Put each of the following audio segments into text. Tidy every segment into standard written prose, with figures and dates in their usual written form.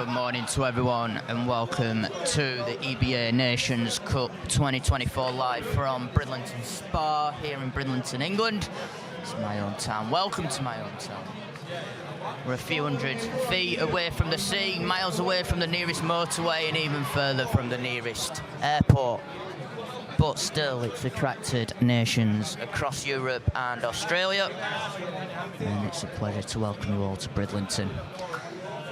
Good morning to everyone and welcome to the EBA Nations Cup 2024 live from Bridlington Spa here in Bridlington, England. It's my own town. Welcome to my own town. We're a few hundred feet away from the sea, miles away from the nearest motorway and even further from the nearest airport. But still, it's attracted nations across Europe and Australia. And it's a pleasure to welcome you all to Bridlington.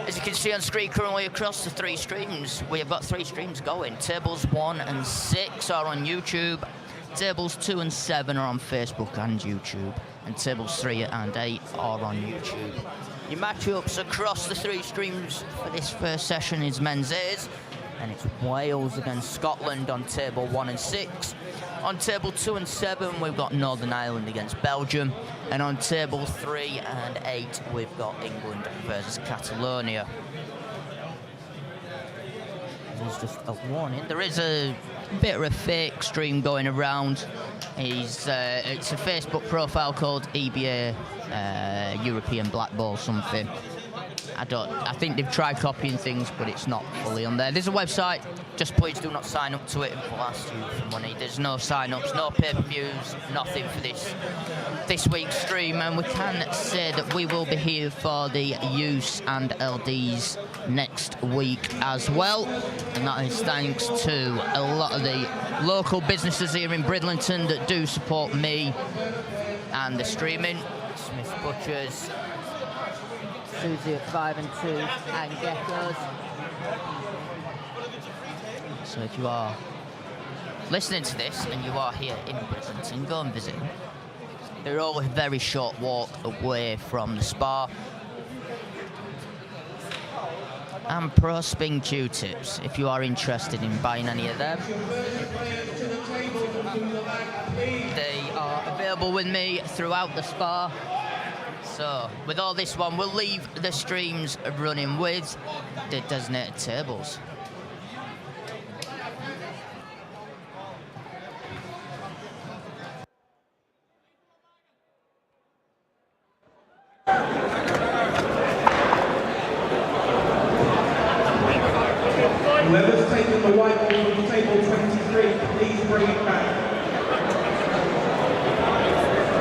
As you can see on screen currently across the three streams, we have got three streams going. Tables 1 and 6 are on YouTube. Tables 2 and 7 are on Facebook and YouTube. And tables 3 and 8 are on YouTube. Your matchups across the three streams for this first session is men's A's. And it's Wales against Scotland on table 1 and 6. On table 2 and 7, we've got Northern Ireland against Belgium. And on table 3 and 8, we've got England versus Catalonia. There's just a warning. There is a bit of a fake stream going around. It's a Facebook profile called EBA European Blackball something. I think they've tried copying things, but it's not fully on there. There's a website. Just please do not sign up to it and we'll ask you for money. There's no sign-ups, no pay-per-views, nothing for this week's stream. And we can say that we will be here for the youths and LDs next week as well. And that is thanks to a lot of the local businesses here in Bridlington that do support me and the streaming. Smith Butchers, Susie at 5 and 2, and Geckos. So if you are listening to this and you are here in Bridlington, go and visit them. They're all a very short walk away from the spa. And Pro Spin Q-tips, if you are interested in buying any of them. They are available with me throughout the spa. So, with all this one, we'll leave the streams running with the designated tables. Whoever's taken the white ball from table 23, please bring it back.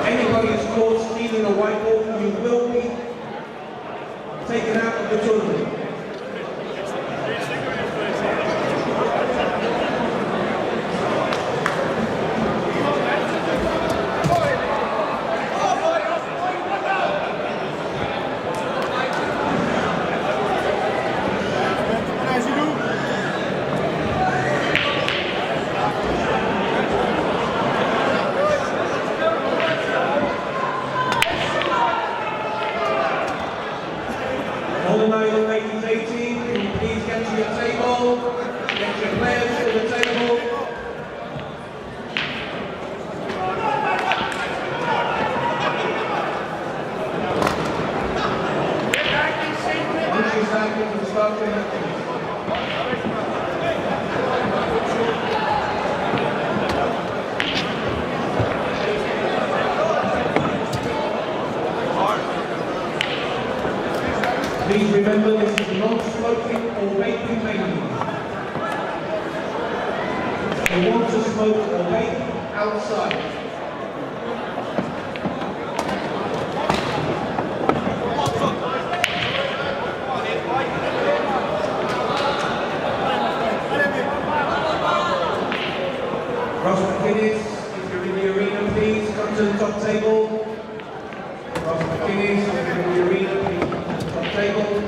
Anybody who's caught stealing a white ball, you will be taken out of the tournament. Please remember this is non-smoking or vaping mainly. You want to smoke or vape outside. Ross McInnes, if you're in the arena, please come to the top table. Ross McInnes, if you're in the arena, please come to the top table.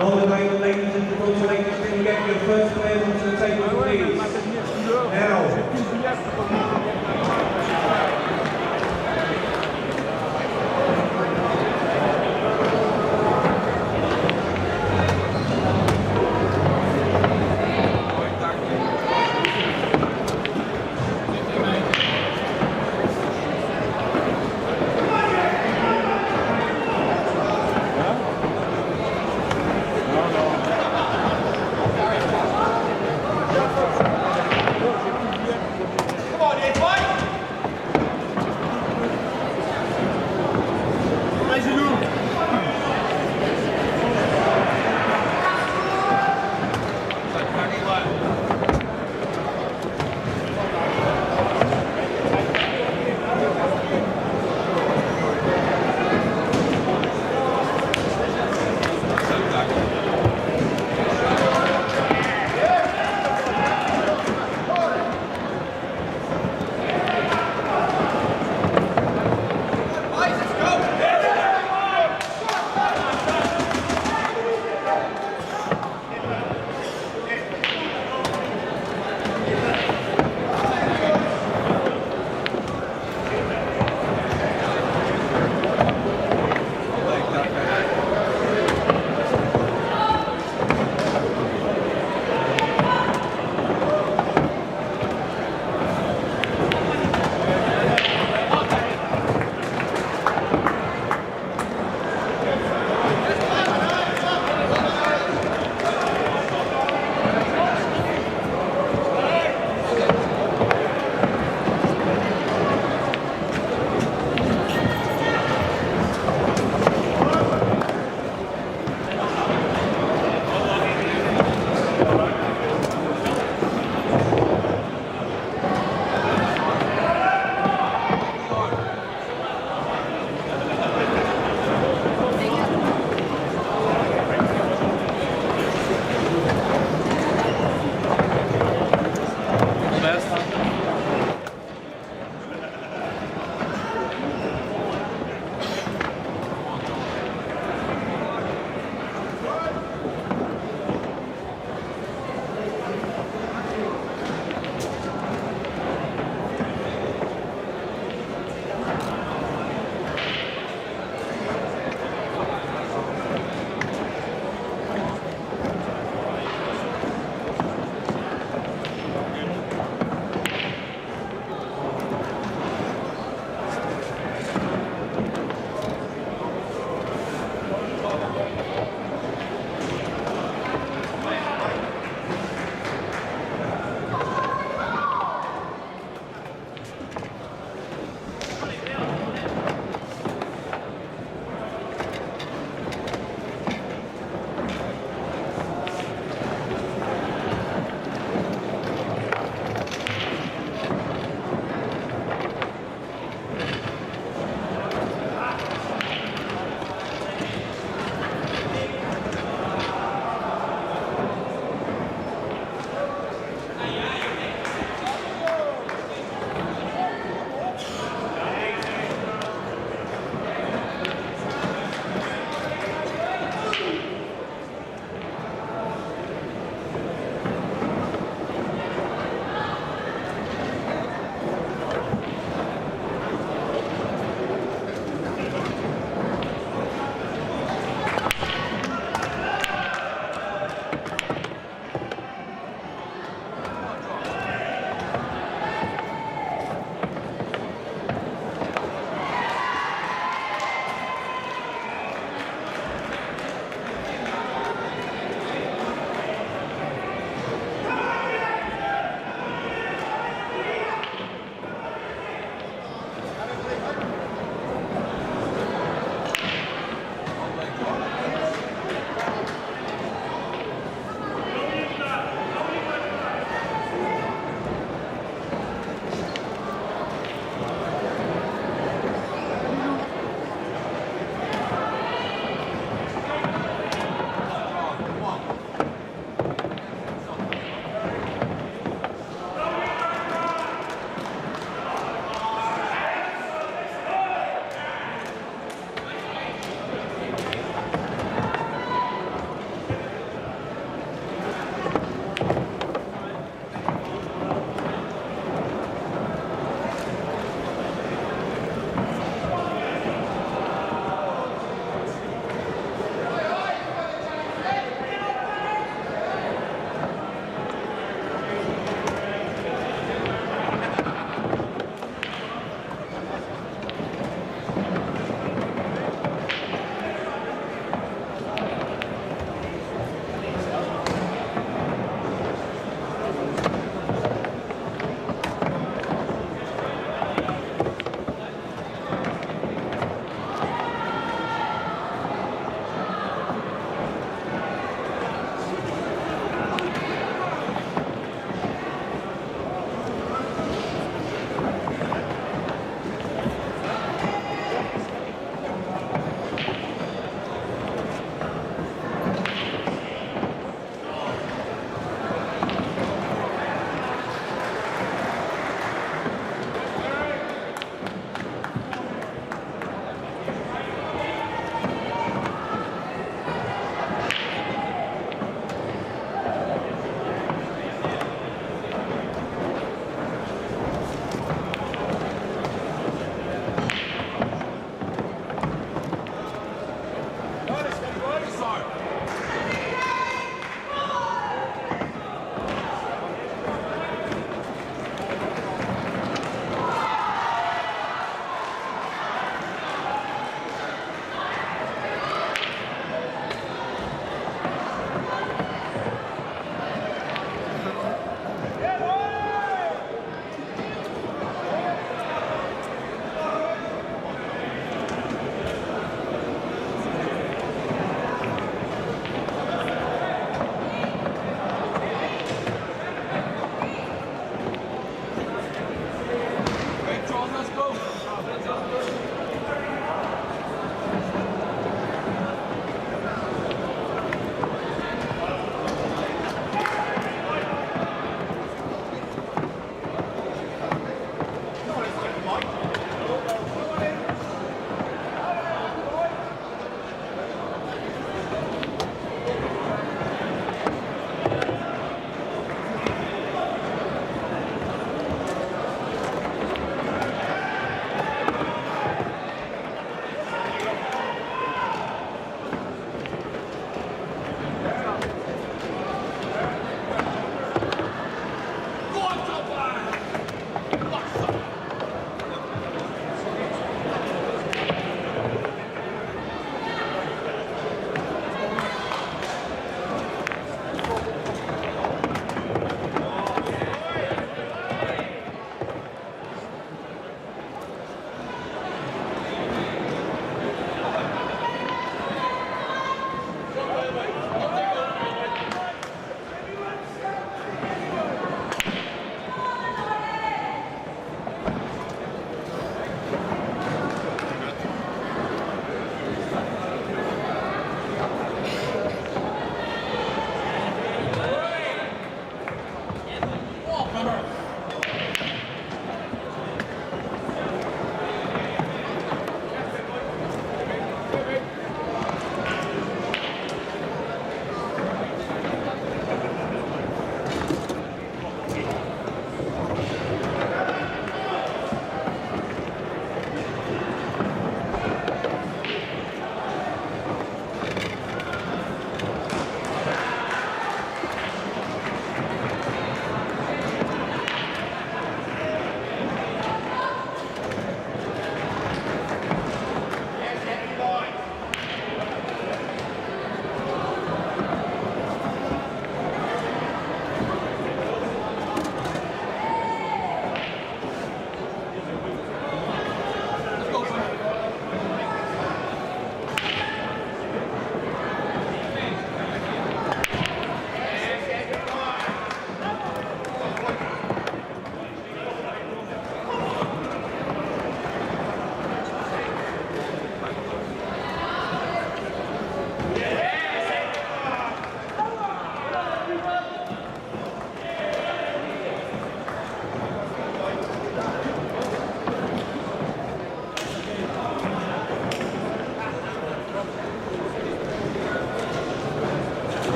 No delay, ladies and gentlemen, can you get your first players onto the table, please? Now.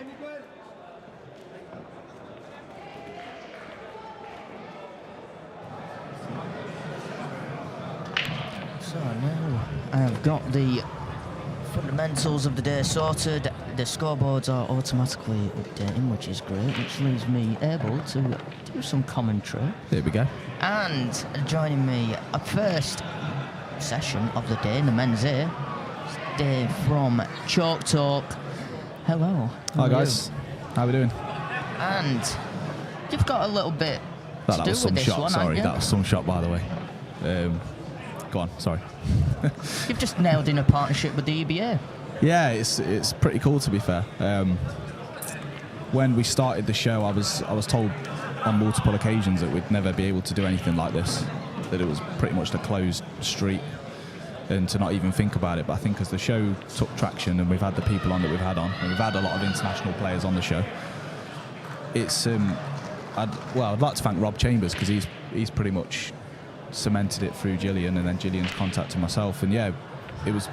So now I have got the fundamentals of the day sorted. The scoreboards are automatically updating, which is great, which leaves me able to do some commentary. There we go. And joining me, a first session of the day in the men's A, is Dave from Chalk Talk. Hello. Hi guys. How are we doing? And you've got a little bit to That do was with some this shot. one, Sorry, haven't you? that was some shot, by the way. Go on. Sorry. You've just nailed in a partnership with the EBA. Yeah, it's pretty cool, to be fair. When we started the show, I was told on multiple occasions that we'd never be able to do anything like this, that it was pretty much a closed street, and to not even think about it. But I think as the show took traction and we've had the people on that we've had on, and we've had a lot of international players on the show, it's I'd like to thank Rob Chambers, because he's pretty much cemented it through Gillian, and then Gillian's contacted myself, and yeah, it was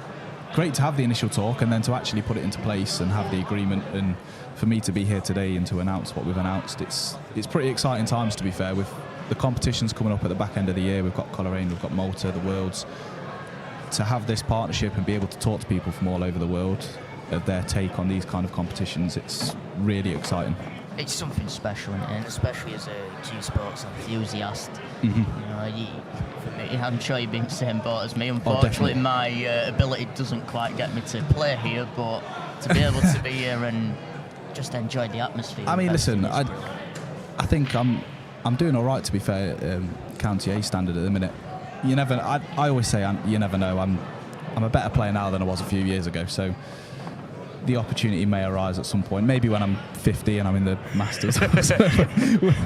great to have the initial talk and then to actually put it into place and have the agreement, and for me to be here today and to announce what we've announced. It's pretty exciting times, to be fair, with the competitions coming up at the back end of the year. We've got Coleraine, we've got Malta, the Worlds. To have this partnership and be able to talk to people from all over the world of their take on these kind of competitions, it's really exciting. It's something special, and especially as a Q Sports enthusiast. Mm-hmm. You know, for me, I'm sure you've been the same boat as me. Unfortunately, my ability doesn't quite get me to play here, but to be able to be here and just enjoy the atmosphere. I mean, listen, I think I'm doing all right, to be fair, County A standard at the minute. You never. I always say you never know. I'm a better player now than I was a few years ago, so the opportunity may arise at some point. Maybe when I'm 50 and I'm in the Masters.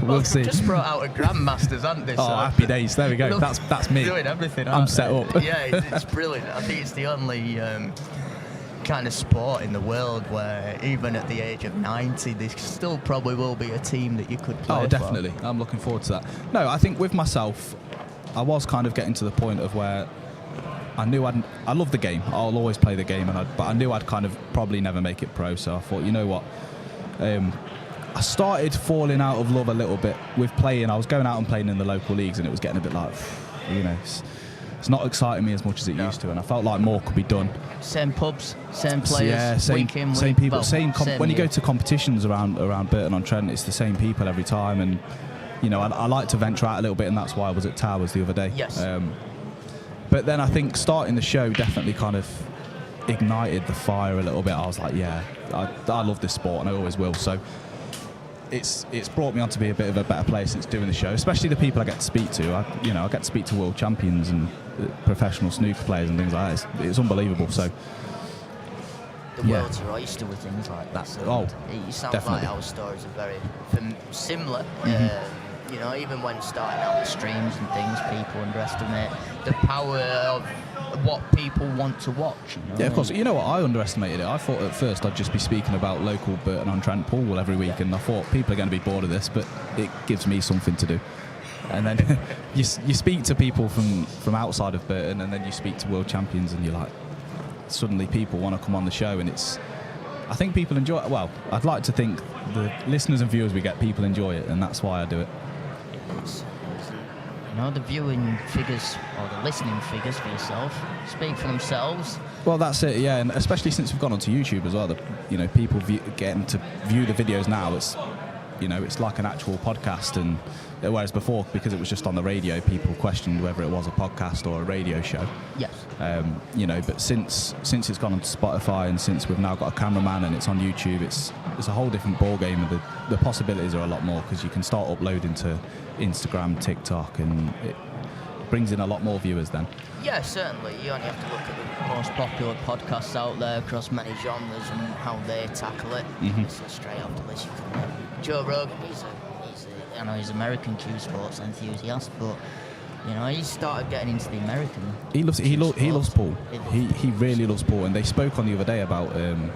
we'll see. Just brought out a Grandmasters, haven't they? Oh, so happy days. There we go. That's me. Doing everything. I'm set up. Yeah, it's brilliant. I think it's the only kind of sport in the world where even at the age of 90, there still probably will be a team that you could play for. Oh, definitely. I'm looking forward to that. No, I think with myself, I was kind of getting to the point of where I knew I love the game. I'll always play the game, but I knew I'd kind of probably never make it pro. So I thought, you know what? I started falling out of love a little bit with playing. I was going out and playing in the local leagues, and it was getting a bit like, you know, it's not exciting me as much as it used to, and I felt like more could be done. Same pubs, same players, yeah, same people, when you go to competitions around Burton-on-Trent, it's the same people every time, and you know, I like to venture out a little bit, and that's why I was at Towers the other day. Yes. But then I think starting the show definitely kind of ignited the fire a little bit. I was like, yeah, I love this sport, and I always will. So it's brought me on to be a bit of a better player since doing the show, especially the people I get to speak to. I get to speak to world champions and professional snooker players and things like that. It's unbelievable. So the world's your oyster with things like that. So it sounds definitely. like our stories are very similar. Mm-hmm. You know, even when starting out the streams and things, people underestimate the power of what people want to watch. You know? Yeah, of course. You know what? I underestimated it. I thought at first I'd just be speaking about local Burton-on-Trent pool every week, and I thought people are going to be bored of this, but it gives me something to do. And then you speak to people from outside of Burton, and then you speak to world champions, and you're like, suddenly people want to come on the show, and I think people enjoy it. Well, I'd like to think the listeners and viewers we get, people enjoy it, and that's why I do it. You know, the viewing figures or the listening figures for yourself speak for themselves. Well, that's it, yeah, and especially since we've gone onto YouTube as well. People getting to view the videos now. It's like an actual podcast, and whereas before, because it was just on the radio, people questioned whether it was a podcast or a radio show. Yes. But since it's gone onto Spotify, and since we've now got a cameraman and it's on YouTube, it's a whole different ball game, and the possibilities are a lot more, because you can start uploading to Instagram, TikTok, and it brings in a lot more viewers then. Yeah, certainly. You only have to look at the most popular podcasts out there across many genres and how they tackle it. Mm-hmm. So straight off the list, you can Joe Rogan. He's American Q Sports enthusiast, but you know, he started getting into the American. He loves pool. He really loves pool, and they spoke on the other day about an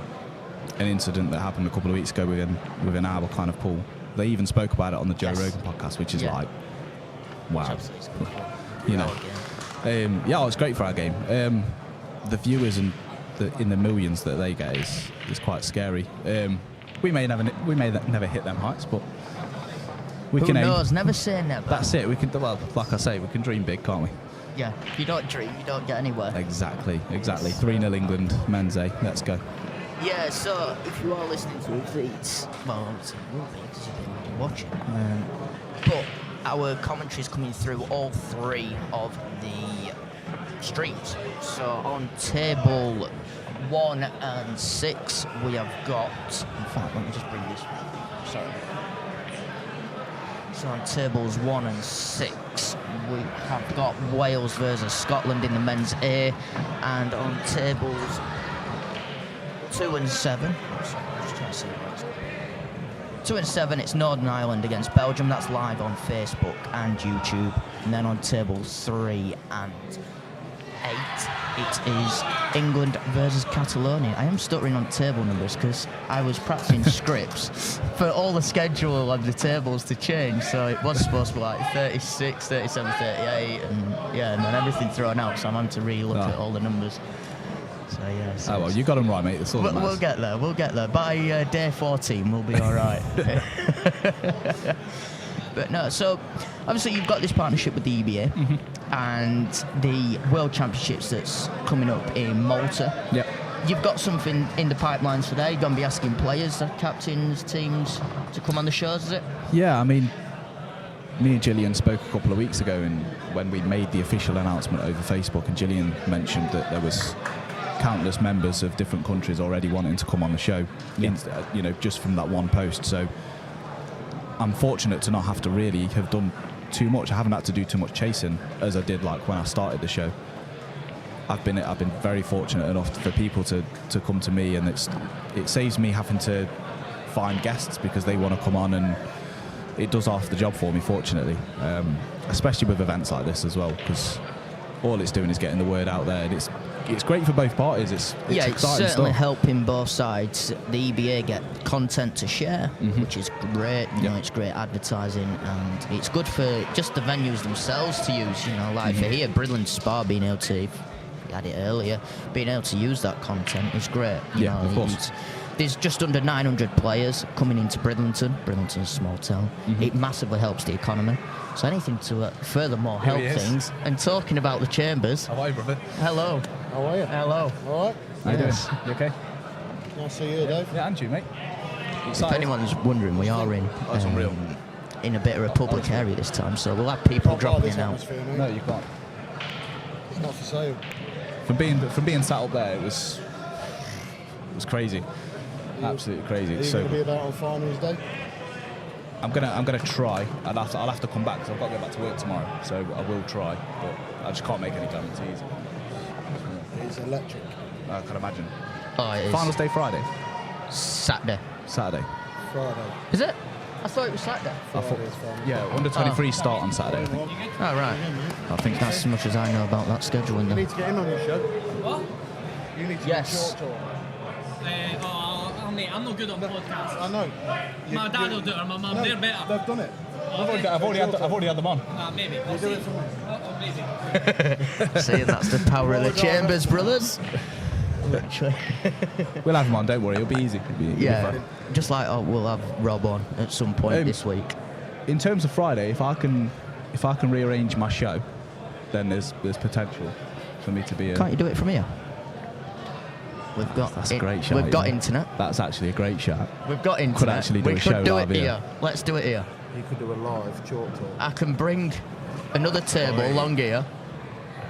incident that happened a couple of weeks ago within our kind of pool. They even spoke about it on the Joe Rogan podcast, which is like, wow. You know, it's great for our game. The viewers and in the millions that they get is quite scary. we may never hit them heights, but we Who can knows? aim. Never say never. That's it. We can. Well, like I say, we can dream big, can't we? Yeah. If you don't dream, you don't get anywhere. Exactly. 3-0 England men's A. Let's go. Yeah, so if you are listening to it, it's, well, it's a will be because you've been watching. But our commentary is coming through all 3 of the streams. So on table 1 and 6, we have got. In fact, let me just bring this. Sorry. So on tables 1 and 6, we have got Wales versus Scotland in the men's A, and on tables 2 and 7. Sorry, I'm just trying to see what it's 2 and 7, it's Northern Ireland against Belgium. That's live on Facebook and YouTube. And then on table 3 and 8, it is England versus Catalonia. I am stuttering on table numbers because I was practicing scripts for all the schedule of the tables to change. So it was supposed to be like 36, 37, 38, and yeah, and then everything thrown out. So I'm having to re-look at all the numbers. So yeah. So Oh well, you got them right, mate. That's all that matters. we'll get there. We'll get there. By day 14, we'll be all right. But no, so obviously you've got this partnership with the EBA and the World Championships that's coming up in Malta. Yep. You've got something in the pipelines for there. You're going to be asking players, captains, teams to come on the shows, is it? Yeah, I mean, me and Gillian spoke a couple of weeks ago, and when we made the official announcement over Facebook, and Gillian mentioned that there was countless members of different countries already wanting to come on the show, you know, just from that one post. So I'm fortunate to not have to really have done too much. I haven't had to do too much chasing as I did like when I started the show. I've been very fortunate enough for people to come to me, and it saves me having to find guests because they want to come on, and it does half the job for me, fortunately, especially with events like this as well, because all it's doing is getting the word out there, and it's great for both parties. It's it's certainly helping both sides. The EBA get content to share, which is great. You know, it's great advertising, and it's good for just the venues themselves to use. You know, like for here, Bridlington Spa being able to, if you had it earlier, being able to use that content is great. You know, of course. There's just under 900 players coming into Bridlington. Bridlington's a small town. It massively helps the economy. So anything to furthermore help things. And talking about the chambers. How are you, brother? Hello. How are you? Hello. All right. How you doing? You okay? Nice to see you, Dave. Yeah, and you, mate. If anyone's wondering, we are in That's unreal. in a bit of a public area this time, so we'll have people Can't buy dropping this in out. atmosphere, mate. No, you can't. It's not for sale. From being sat up there, it was crazy. Absolutely crazy. Are you So going to be about on finals day? I'm gonna try. I'll have to come back because I've got to go back to work tomorrow. So I will try, but I just can't make any guarantees. It's electric. I can imagine. Oh, it is. Finals day Friday, Saturday. Saturday. Friday. Is it? I thought it was Saturday. Friday's finals. Yeah, under 23 start on Saturday. I think. Oh, right. I think That's as much as I know about that scheduling. You Then. need to get in on your show. What? You need to Yes. do a short talk. Mate, I'm not good on podcasts. I know. My dad will do it, or my mum. No, They're better. They've done it. I've already had them on. Maybe. You do it for me. Maybe. See, that's the power of the chambers, brothers. We'll have them on. Don't worry, it'll be easy. It'll be Yeah, fun. just like we'll have Rob on at some point this week. In terms of Friday, if I can rearrange my show, then there's potential for me to be. Can't you do it from here? We've got That's a great shot. We've got you know. internet. That's actually a great shot. We've got internet. Could actually do we a could show do live it here. here. Let's do it here. You could do a live short talk. I can bring another table long here.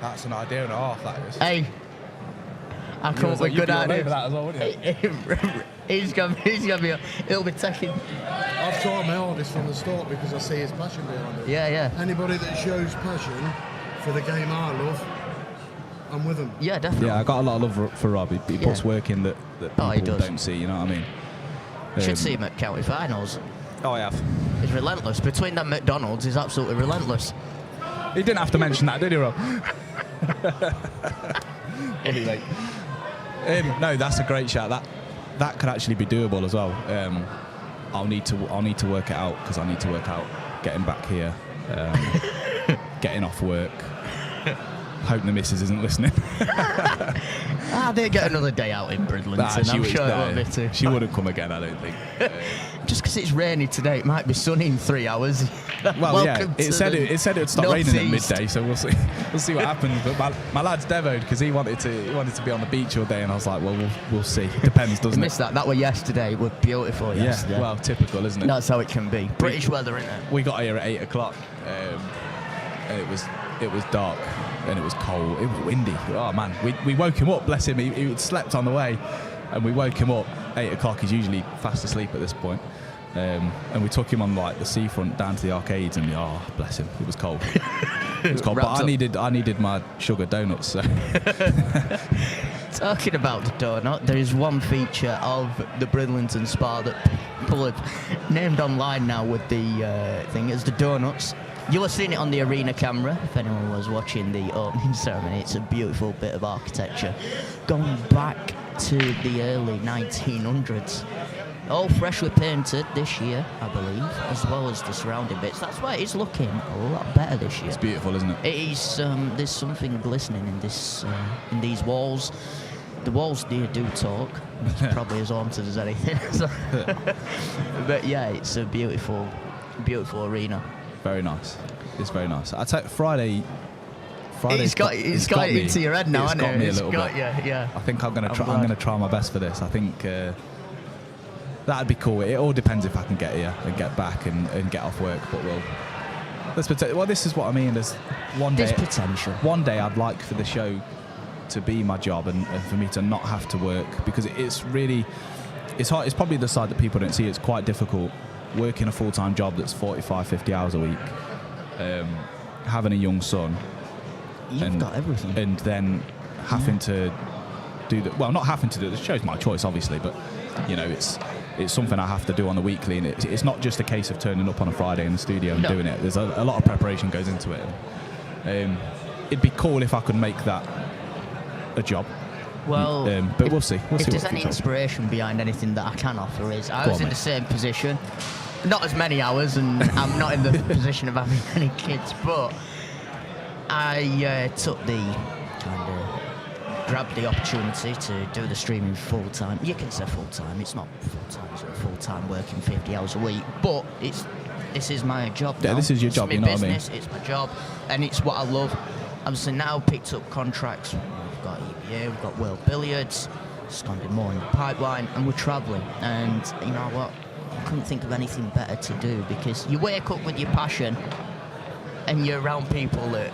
That's an idea and a half. That is. Hey, I come up with good ideas. That as well, wouldn't you? He's gonna be. He'll be taking. I've tried my hardest from the start because I see his passion behind it. Yeah. Anybody that shows passion for the game I love, I'm with them. Yeah, definitely. Yeah, I got a lot of love for Rob. He puts work in that Oh, he people does. don't see. You know what I mean? Should see him at county finals. Oh, I have. He's relentless. Between them McDonald's, he's absolutely relentless. He didn't have to mention that, did he, Rob? Funny, mate. No, that's a great shout. That could actually be doable as well. I'll need to work it out because I need to work out getting back here, getting off work, Hope the missus isn't listening. They get another day out in Bridlington. I'm sure it won't be too. She wouldn't come again, I don't think. Just because it's rainy today, it might be sunny in 3 hours. Well, yeah, it said it would stop raining at midday, so we'll see what happens. But my lad's devoed because he wanted to be on the beach all day, and I was like, well, we'll see. Depends, doesn't it? Missed that. That was yesterday. It was beautiful yesterday. Yeah, well, typical, isn't it? That's how it can be. British weather, isn't it? We got here at 8 o'clock, and it was dark and it was cold. It was windy. Oh man, we woke him up. Bless him. He slept on the way, and we woke him up 8 o'clock. He's usually fast asleep at this point. And we took him on like the seafront down to the arcades, and bless him, it was cold. It was cold, but I needed my sugar donuts. So. Talking about the donut, there is one feature of the Bridlington Spa that people have named online now with the thing is the donuts. You'll have seen it on the arena camera if anyone was watching the opening ceremony. It's a beautiful bit of architecture going back to the early 1900s. All freshly painted this year, I believe, as well as the surrounding bits. That's why it's looking a lot better this year. It's beautiful, isn't it? It is. There's something glistening in these walls. The walls do talk. It's probably as haunted as anything. But yeah, it's a beautiful arena. Very nice. It's very nice. I take Friday. It's got it into your head now, hasn't it? It's got me a little bit. Yeah. I think I'm gonna try my best for this. I think that'd be cool. It all depends if I can get here and get back and get off work. But this is what I mean. There's There's potential. One day I'd like for the show to be my job and for me to not have to work, because it's hard. It's probably the side that people don't see. It's quite difficult working a full-time job that's 45, 50 hours a week, having a young son. You've got everything. And then having to do not having to do the show's my choice, obviously, but it's something I have to do on a weekly, and it's not just a case of turning up on a Friday in the studio and doing it. There's a lot of preparation goes into it. It'd be cool if I could make that a job. Well, but we'll see. If there's any inspiration behind anything that I can offer I was in the same position. Not as many hours, and I'm not in the position of having any kids, but I grabbed the opportunity to do the streaming full-time. You can say full-time, it's not full-time, it's full-time working 50 hours a week, but this is my job now. Yeah, this is your job, it's my you know business, what I mean? It's my job, and it's what I love. I'm so now picked up contracts. We've got EBA, we've got World Billiards, there's going to be more in the pipeline, and we're travelling. And you know what? I couldn't think of anything better to do, because you wake up with your passion and you're around people that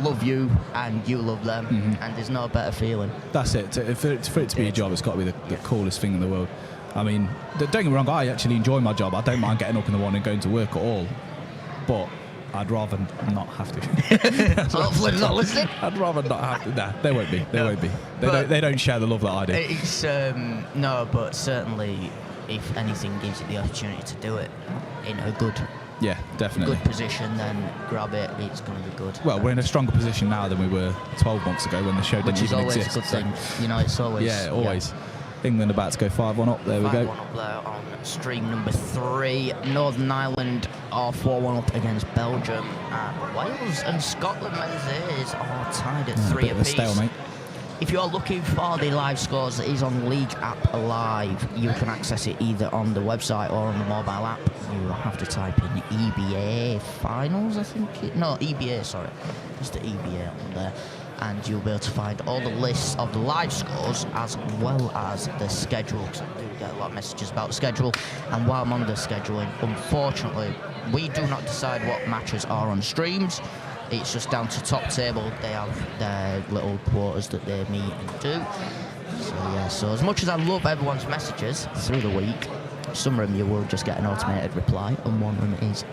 love you and you love them, and there's no better feeling. That's it. For it to be a job, it's got to be the coolest thing in the world. I mean, don't get me wrong, I actually enjoy my job. I don't mind getting up in the morning and going to work at all, but I'd rather not have to. Hopefully they're not listening. I'd rather not have to. Nah, they won't be. They don't share the love that I do. It's no, but certainly, if anything gives you the opportunity to do it in a good, definitely good position, then grab it. It's going to be good. Well, we're in a stronger position now than we were 12 months ago when the show didn't even exist. Which is always a good thing. It's always. Always. England about to go 5-1 up. There we go. 5-1 up there on stream number 3. Northern Ireland are 4-1 up against Belgium. And Wales and Scotland men's are tied at 3 apiece. Stalemate. If you're looking for the live scores, it is on League App Live. You can access it either on the website or on the mobile app. You have to type in EBA finals, I think. EBA, sorry. Just the EBA on there. And you'll be able to find all the lists of the live scores as well as the schedule. Because I do get a lot of messages about the schedule. And while I'm on the scheduling, unfortunately, we do not decide what matches are on streams. It's just down to Top Table. They have their little quotas that they meet and do. So as much as I love everyone's messages through the week, some of them you will just get an automated reply, and one of them is,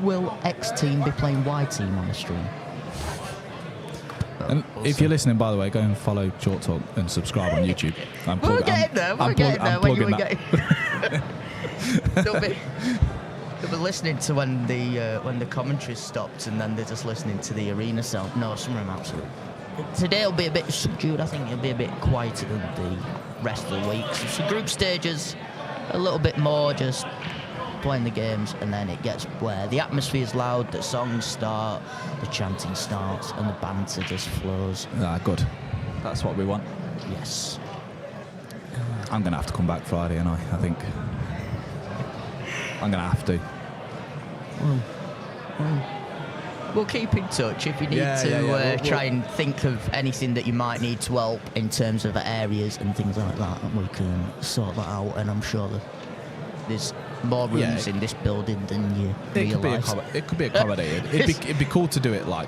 will X team be playing Y team on the stream? And if you're listening, by the way, go and follow Short Talk and subscribe on YouTube. We're getting there. We're getting there. They'll be listening to when the commentary stopped, and then they're just listening to the arena sound. No, some of them absolutely. Today will be a bit subdued. I think it'll be a bit quieter than the rest of the week. So group stages, a little bit more just playing the games, and then it gets where the atmosphere's loud, the songs start, the chanting starts, and the banter just flows. Good. That's what we want. Yes. I'm going to have to come back Friday, and I think. I'm going to have to. We'll keep in touch if you need to We'll try and think of anything that you might need to help in terms of areas and things like that, and we can sort that out. And I'm sure that there's more rooms in this building than you realise. It could be accommodated. it'd be cool to do it like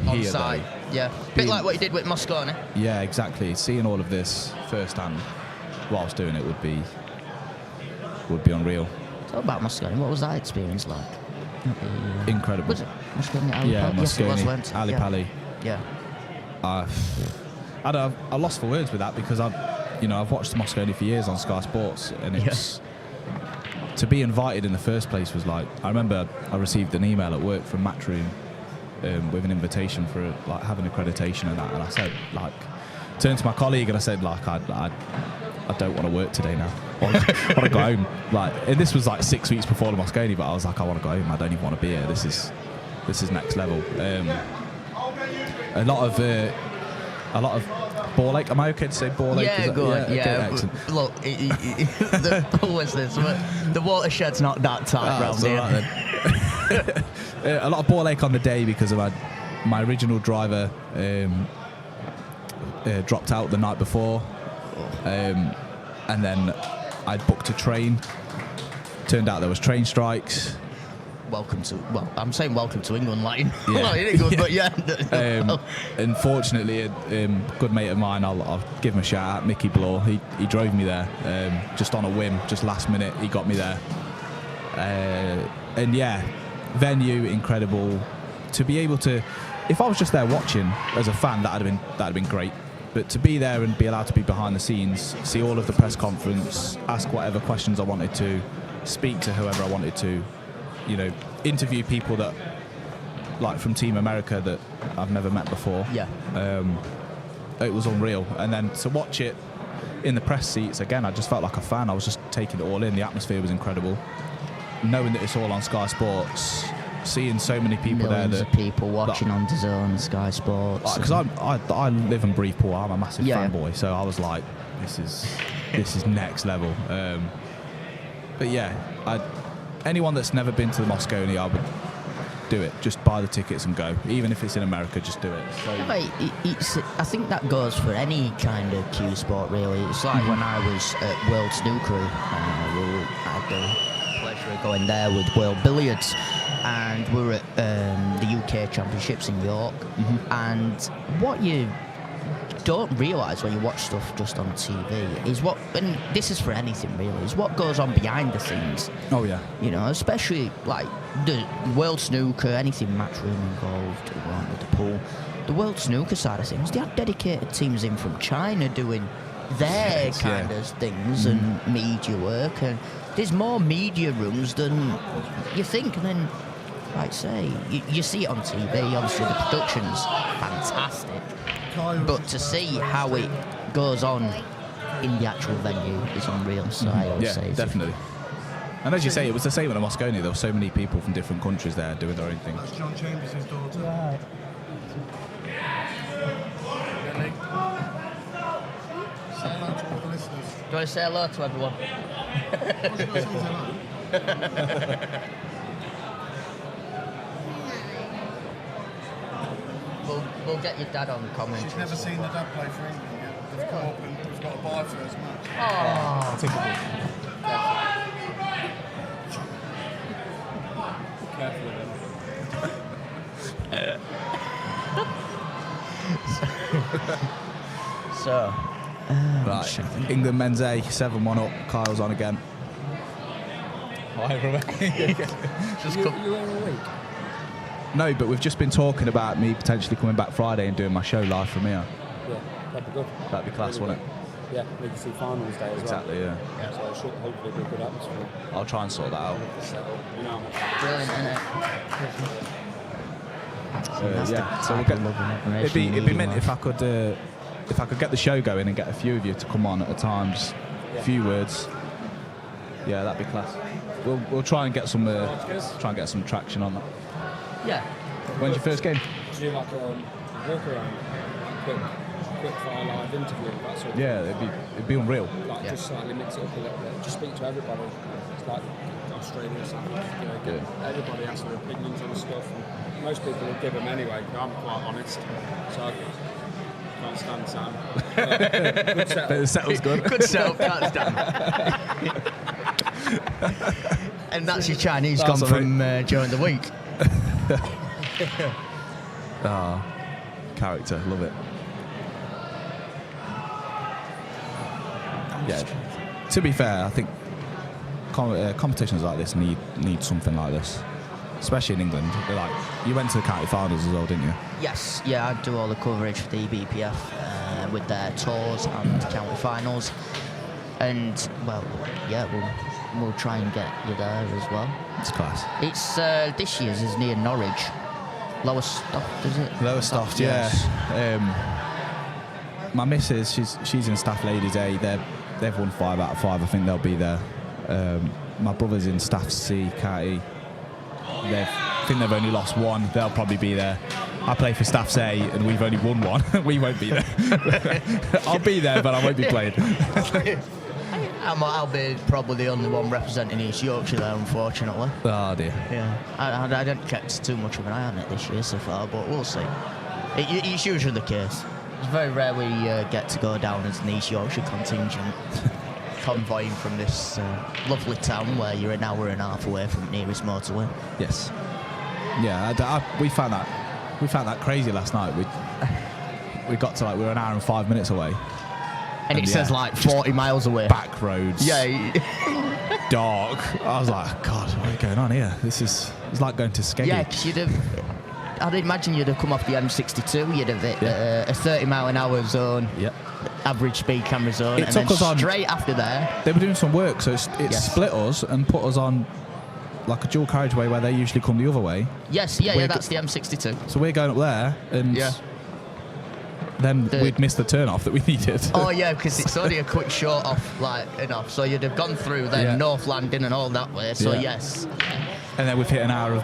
On here, site, though. yeah. Bit like what you did with Moscone. Yeah, exactly. Seeing all of this firsthand whilst doing it would be unreal. Talk about Moscone. What was that experience like? Incredible. Was it Moscone? Ali Yeah, Pali? Yes, it was, Moscone, weren't it? Ali Pali. Yeah. I lost for words with that because I've watched Moscone for years on Sky Sports, and it's to be invited in the first place was like, I remember I received an email at work from Matchroom with an invitation for like having accreditation and that, and I said like, turned to my colleague and I said like, I don't want to work today now. I want to go home. Like, and this was like 6 weeks before the Moscone, but I was like, I want to go home. I don't even want to be here. This is next level. A lot of ball ache. Am I okay to say ball ache? Yeah, good. Yeah. Okay, Look, the watershed's not that tight round here. Right, a lot of ball ache on the day because of my original driver dropped out the night before. And then I'd booked a train. Turned out there was train strikes. I'm saying welcome to England, like, Yeah. England, but yeah. Unfortunately, a good mate of mine, I'll give him a shout out, Mickey Bloor. He drove me there just on a whim, just last minute. He got me there, and yeah, venue incredible. To be able to, if I was just there watching as a fan, that'd have been great. But to be there and be allowed to be behind the scenes, see all of the press conference, ask whatever questions I wanted to, speak to whoever I wanted to, interview people that, like from Team America that I've never met before. Yeah. It was unreal. And then to watch it in the press seats, again, I just felt like a fan. I was just taking it all in. The atmosphere was incredible. Knowing that it's all on Sky Sports, seeing so many people Millions there. Of people watching on DAZN, Sky Sports. Because I live and breathe Paul. I'm a massive Yeah. fanboy, so I was like, this is next level. But yeah, anyone that's never been to the Moscone, I would do it. Just buy the tickets and go. Even if it's in America, just do it. So, I think that goes for any kind of cue sport, really. It's like when I was at World Snooker, I had the pleasure of going there with World Billiards, and we were at the UK Championships in York. And what you don't realise when you watch stuff just on TV is and this is for anything really, is what goes on behind the scenes. oh yeah. Especially like the World Snooker, anything matchroom involved, along with the pool. The World Snooker side of things, they have dedicated teams in from China doing their kind of things and media work, and there's more media rooms than you think. And then, like I say, you see it on TV, obviously the production's fantastic, but to see how it goes on in the actual venue is unreal. So I always say, definitely. And as you say, it was the same at the Moscone. There were so many people from different countries there doing their own thing. That's John Chambers' daughter. Right. Say hello to all the listeners. Do you want to say hello to everyone? What's you got to say hello? We'll get your dad on the commentary. She's never seen the dad play for England yet. They've come up and we've got to buy for his match. Oh, so. Right, England men's A, 7-1 up. Kyle's on again. Just come. No, but we've just been talking about me potentially coming back Friday and doing my show live from here. Yeah, that'd be good. That'd be class, wouldn't it? Yeah, we can see finals day as Exactly, well. yeah. So it should hopefully be a good atmosphere. I'll try and sort that out. Brilliant, isn't it? Yeah, so we'll get. It'd be mint if I could get the show going and get a few of you to come on at a time, just a few words. Yeah, that'd be class. We'll try and get some traction on that. Yeah. When's your first game? To do like a walk around, quick fire live interview, that sort of Yeah, it'd be unreal. like just slightly mix it up a little bit. Just speak to everybody. It's like Australia, South Africa, everybody has their opinions on stuff. And most people will give them anyway. I'm quite honest, so I can't stand Sam. Good setup. The settle's good. Good setup, can't stand it. And that's your Chinese That's gone from during the week. Character, love it. Yeah. To be fair, I think competitions like this need something like this, especially in England. They're like, you went to the county finals as well, didn't you? Yes, yeah, I do all the coverage for the EBPF with their tours and county finals. And, well, yeah, we'll try and get you there as well. It's class. It's this year's is near Norwich. Lowestoft, is it? Lowestoft, yeah. My missus, she's in Staff Ladies A. They've won 5 out of 5. I think they'll be there. My brother's in Staff C, County. I think they've only lost 1. They'll probably be there. I play for Staffs A, and we've only won 1. We won't be there. I'll be there, but I won't be playing. I'll be probably the only one representing East Yorkshire there, unfortunately. Oh dear. Yeah, I don't catch too much of an eye on it this year so far, but we'll see. It's usually the case. It's very rare we get to go down as an East Yorkshire contingent, convoying from this lovely town where you're an hour and a half away from the nearest motorway. Yes. Yeah, we found that crazy last night. We got to we were an hour and 5 minutes away. And it says 40 miles away. Back roads. Yeah. Dark. I was like, God, what is going on here? It's like going to Skeggy. Yeah, because I'd imagine you'd have come off the M62, you'd have hit a 30 mile an hour zone, average speed camera zone, It and took then us on, straight after there. They were doing some work, so it split us and put us on like a dual carriageway where they usually come the other way. Yes, that's the M62. So we're going up there, and then we'd missed the turn off that we needed. Oh yeah, because it's only a quick short off, enough. So you'd have gone through then North Landing and all that way. So yes. And then we've hit an hour of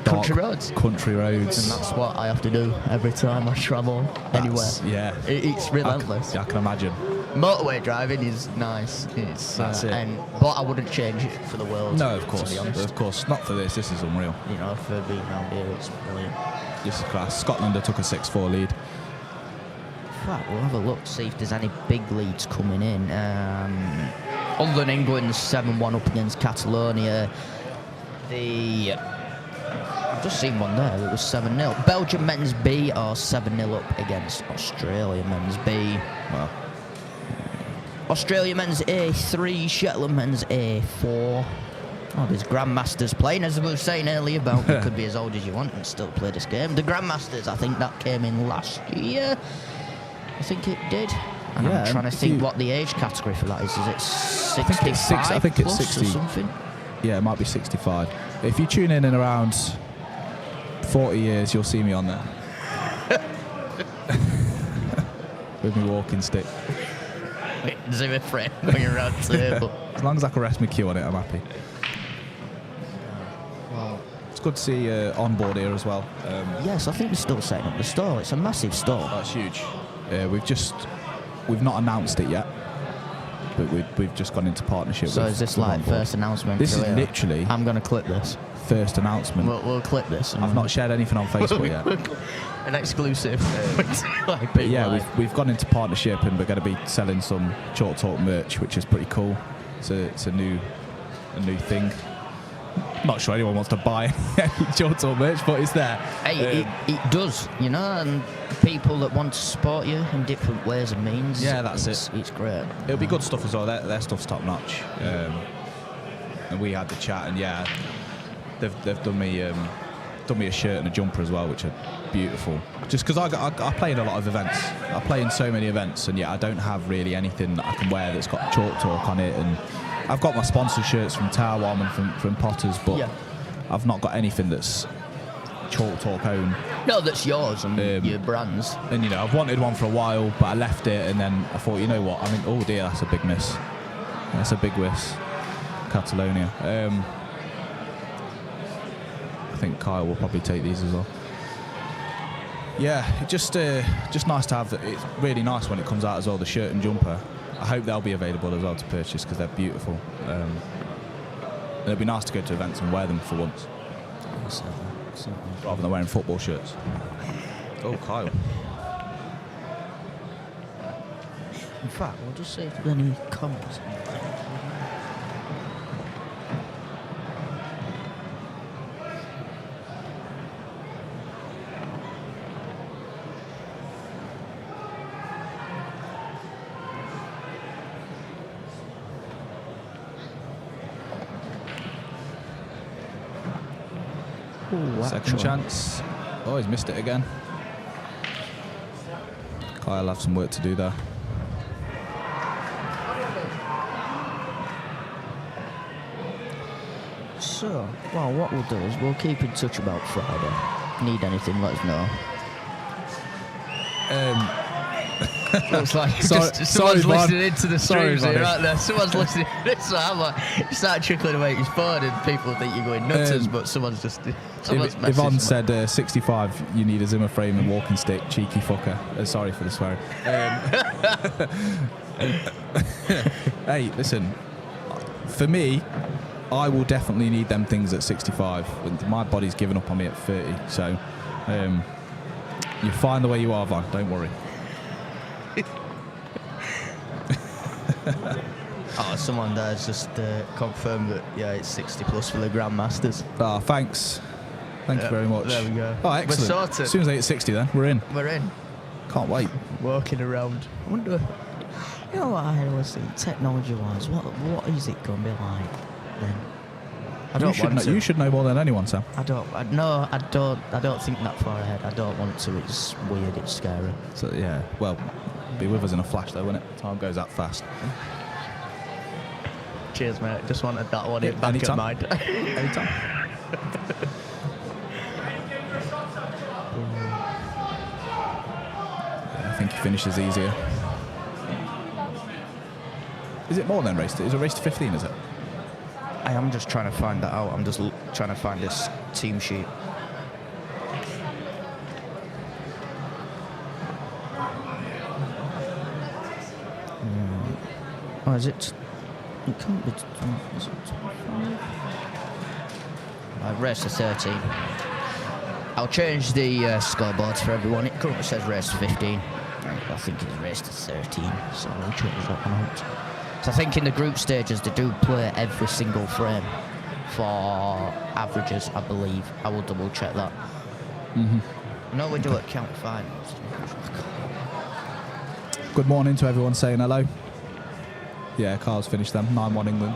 country roads. Country roads. And that's what I have to do every time I travel anywhere. Yeah. It's relentless. I can imagine. Motorway driving is nice. That's it. But I wouldn't change it for the world. No, of course. To be honest. Of course. Not for this. This is unreal. For being around here, it's brilliant. This is class. Scotland took a 6-4 lead. Right, we'll have a look, see if there's any big leads coming in. Other than England's 7-1 up against Catalonia, I've just seen one there, it was 7-0. Belgium men's B are 7-0 up against Australia men's B. Wow. Australia men's A3, Shetland men's A4. Oh, there's Grandmasters playing, as we were saying earlier about you could be as old as you want and still play this game. The Grandmasters, I think that came in last year. I think it did. And I'm trying to think what the age category for that is. Is it 65 I think it's 60 or something? Yeah, it might be 65. If you tune in around 40 years, you'll see me on there. With my walking stick. Wait, zero frame when you're around the table. As long as I can rest my cue on it, I'm happy. Well, it's good to see on board here as well. Yes, I think they're still setting up the store. It's a massive store. That's huge. We've not announced it yet, but we've just gone into partnership. So with, is this with like first announcement? This is literally. I'm going to clip this. First announcement. We'll clip this. I've not shared anything on Facebook yet. An exclusive. But yeah, we've gone into partnership and we're going to be selling some Chalk Talk merch, which is pretty cool. It's a new thing. Not sure anyone wants to buy any Chalk Talk merch, but it's there. Hey, it does, and people that want to support you in different ways and means. Yeah, that's it. It's great. It'll be good stuff as well. Their stuff's top notch. And we had the chat, and yeah, they've done me a shirt and a jumper as well, which are beautiful. Just because I play in a lot of events. I play in so many events, and I don't have really anything that I can wear that's got Chalk Talk on it. And I've got my sponsor shirts from Taiwan and from Potters, but I've not got anything that's Chalk Talk own. No, that's yours and your brands. And I've wanted one for a while, but I left it, and then I thought, you know what? Oh dear, that's a big miss. That's a big miss. Catalonia. I think Kyle will probably take these as well. Yeah, just nice to have. It's really nice when it comes out as well, the shirt and jumper. I hope they'll be available as well to purchase because they're beautiful. It'd be nice to go to events and wear them for once, rather than wearing football shirts. Oh, Kyle. In fact, we'll just see if there's any comments. Ooh, Second chance. Oh, he's missed it again. Kyle will have some work to do there. So, well, what we'll do is we'll keep in touch about Friday. Need anything, let us know. Looks like someone's listening into the streams here, aren't there? Someone's listening to this, so I'm like, you start chuckling away his phone and people think you're going nutters, but someo's Yvonne said 65, you need a Zimmer frame and walking stick, cheeky fucker. Sorry for the swearing. Hey, listen, for me, I will definitely need them things at 65. My body's given up on me at 30, so you're fine the way you are, Von, don't worry. Oh, someone there's just confirmed that, yeah, it's 60 plus for the Grandmasters. Ah, thanks. Thank you very much. There we go. Oh, excellent. We're sorted. As soon as they hit 60 then, we're in. We're in. Can't wait. Walking around. I wonder, you know what I always think, technology-wise, what is it going to be like then? You should know more than anyone, Sam. I don't think that far ahead. I don't want to. It's weird. It's scary. So yeah, well, be with us in a flash though, won't it? Time goes that fast. Cheers, mate. Just wanted that one in back of mind. Anytime. Yeah, I think he finishes easier. Is it more than race? Is it a race to 15? Is it? I am just trying to find that out. I'm just trying to find this team sheet. Oh, is it? It can't be. Is it 25? Race to 13. I'll change the scoreboards for everyone. It currently says race to 15. I think it's race to 13, so I'll change that one out. So I think in the group stages they do play every single frame for averages, I believe. I will double check that. No, we do it count finals. Good morning to everyone saying hello. Yeah, Carl's finished them. 9-1 England.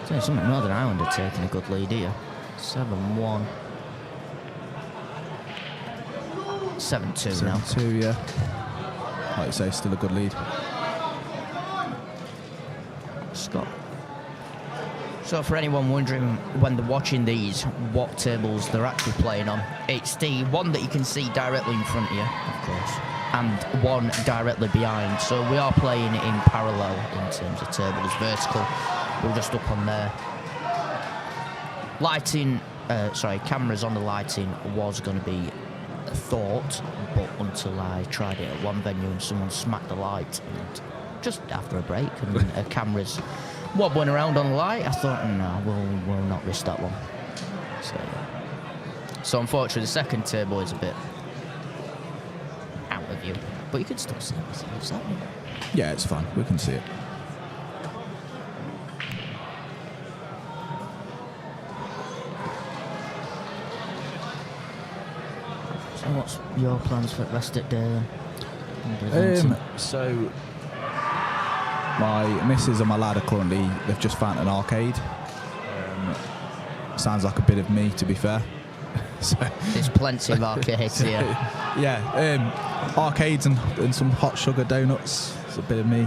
Something Northern Ireland are taking a good lead here. 7-1. 7-2 now. 7-2, yeah. Like you say, still a good lead. Scott. So for anyone wondering when they're watching these, what tables they're actually playing on, it's the one that you can see directly in front of you, of course, and one directly behind. So we are playing in parallel in terms of tables. Vertical, we're just up on there. Lighting, cameras on the lighting was going to be a thought, but until I tried it at one venue and someone smacked the light, and just after a break, and cameras wobbling around on the light, I thought, no, we'll not risk that one. So unfortunately, the second table is a bit out of view, but you can still see what's happening. Yeah, it's fine. We can see it. So what's your plans for the rest of the day? So my missus and my lad are currently, they've just found an arcade. Sounds like a bit of me, to be fair. So there's plenty of arcades here. Yeah, arcades and some hot sugar donuts. It's a bit of me.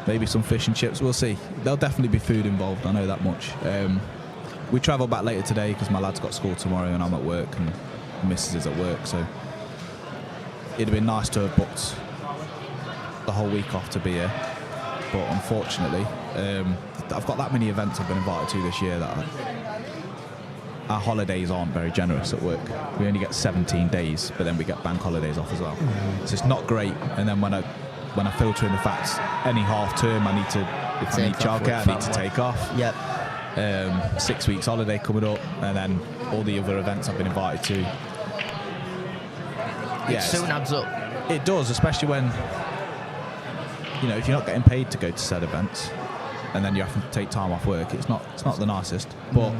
Maybe some fish and chips. We'll see. There'll definitely be food involved. I know that much. We travel back later today because my lad's got school tomorrow and I'm at work and the missus is at work. So it'd have been nice to have booked the whole week off to be here. But unfortunately, I've got that many events I've been invited to this year that our holidays aren't very generous at work. We only get 17 days, but then we get bank holidays off as well. So it's not great. And then when I filter in the facts, any half term I need to, if I need childcare, I need to take off. Yep. 6 weeks holiday coming up, and then all the other events I've been invited to. It soon adds up. It does, especially when, you know, if you're not getting paid to go to said events, and then you have to take time off work, it's not the nicest. But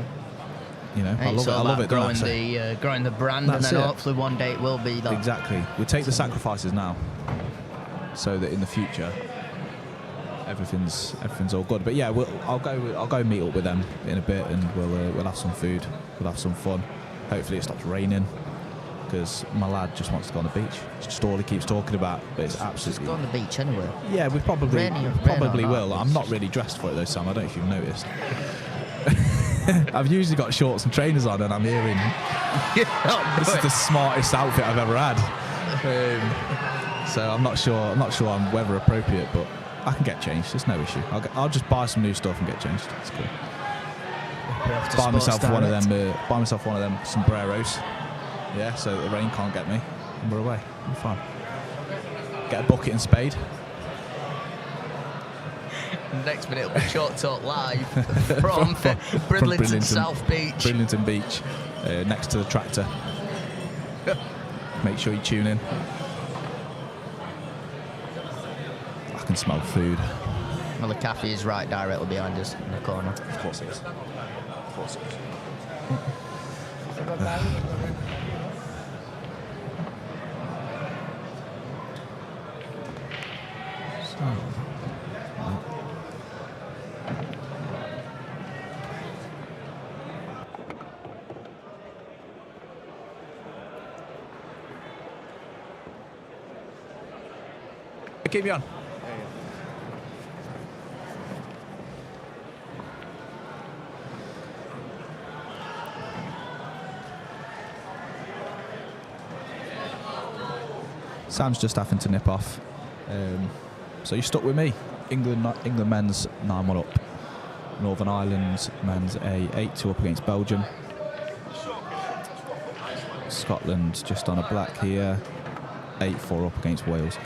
you know, I love it. Growing the brand, and then hopefully one day it will be that. Exactly. We take the sacrifices now, so that in the future everything's all good. But yeah, I'll go meet up with them in a bit, and we'll have some food, we'll have some fun. Hopefully it stops raining, because my lad just wants to go on the beach. It's just all he keeps talking about. But it's absolutely. Just go on the beach anyway. Yeah, we probably will. I'm not really dressed for it though, Sam. I don't know if you've noticed. I've usually got shorts and trainers on, and I'm hearing this is the smartest outfit I've ever had. So I'm not sure I'm weather appropriate, but I can get changed. There's no issue. I'll just buy some new stuff and get changed. It's cool. Buy myself one of them sombreros. Yeah, so that the rain can't get me, and we're away. I'm fine. Get a bucket and spade. Next minute it'll be Short Talk Live from Bridlington South Beach. Bridlington Beach, next to the tractor. Make sure you tune in. I can smell food. Well, the cafe is right directly behind us in the corner. Of course it is. Of course it is. Keep me on. Sam's just having to nip off. So you're stuck with me. England men's 9-1 up. Northern Ireland men's a 8-2 up against Belgium. Scotland just on a black here. 8-4 up against Wales.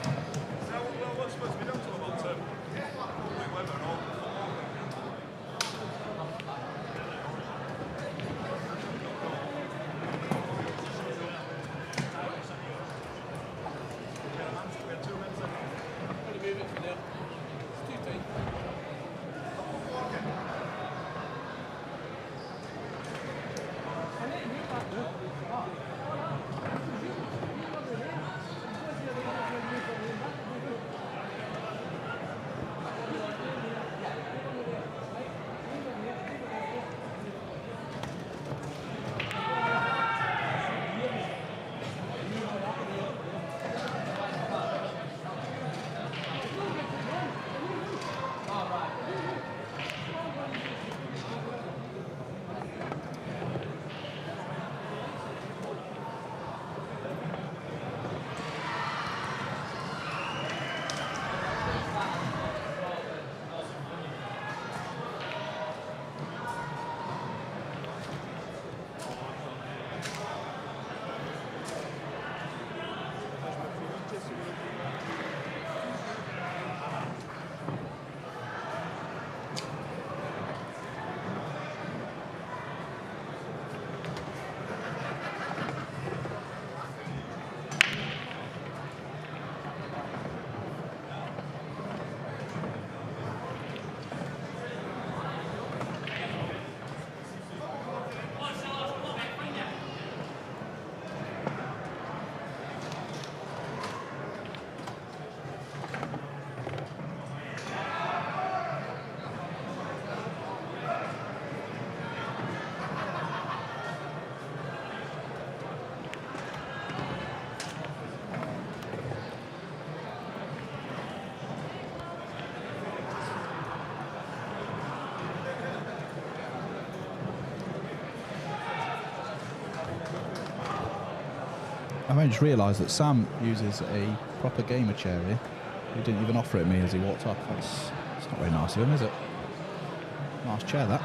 I've only just realised that Sam uses a proper gamer chair here. He didn't even offer it me as he walked off. It's not very nice of him, is it? Nice chair, that.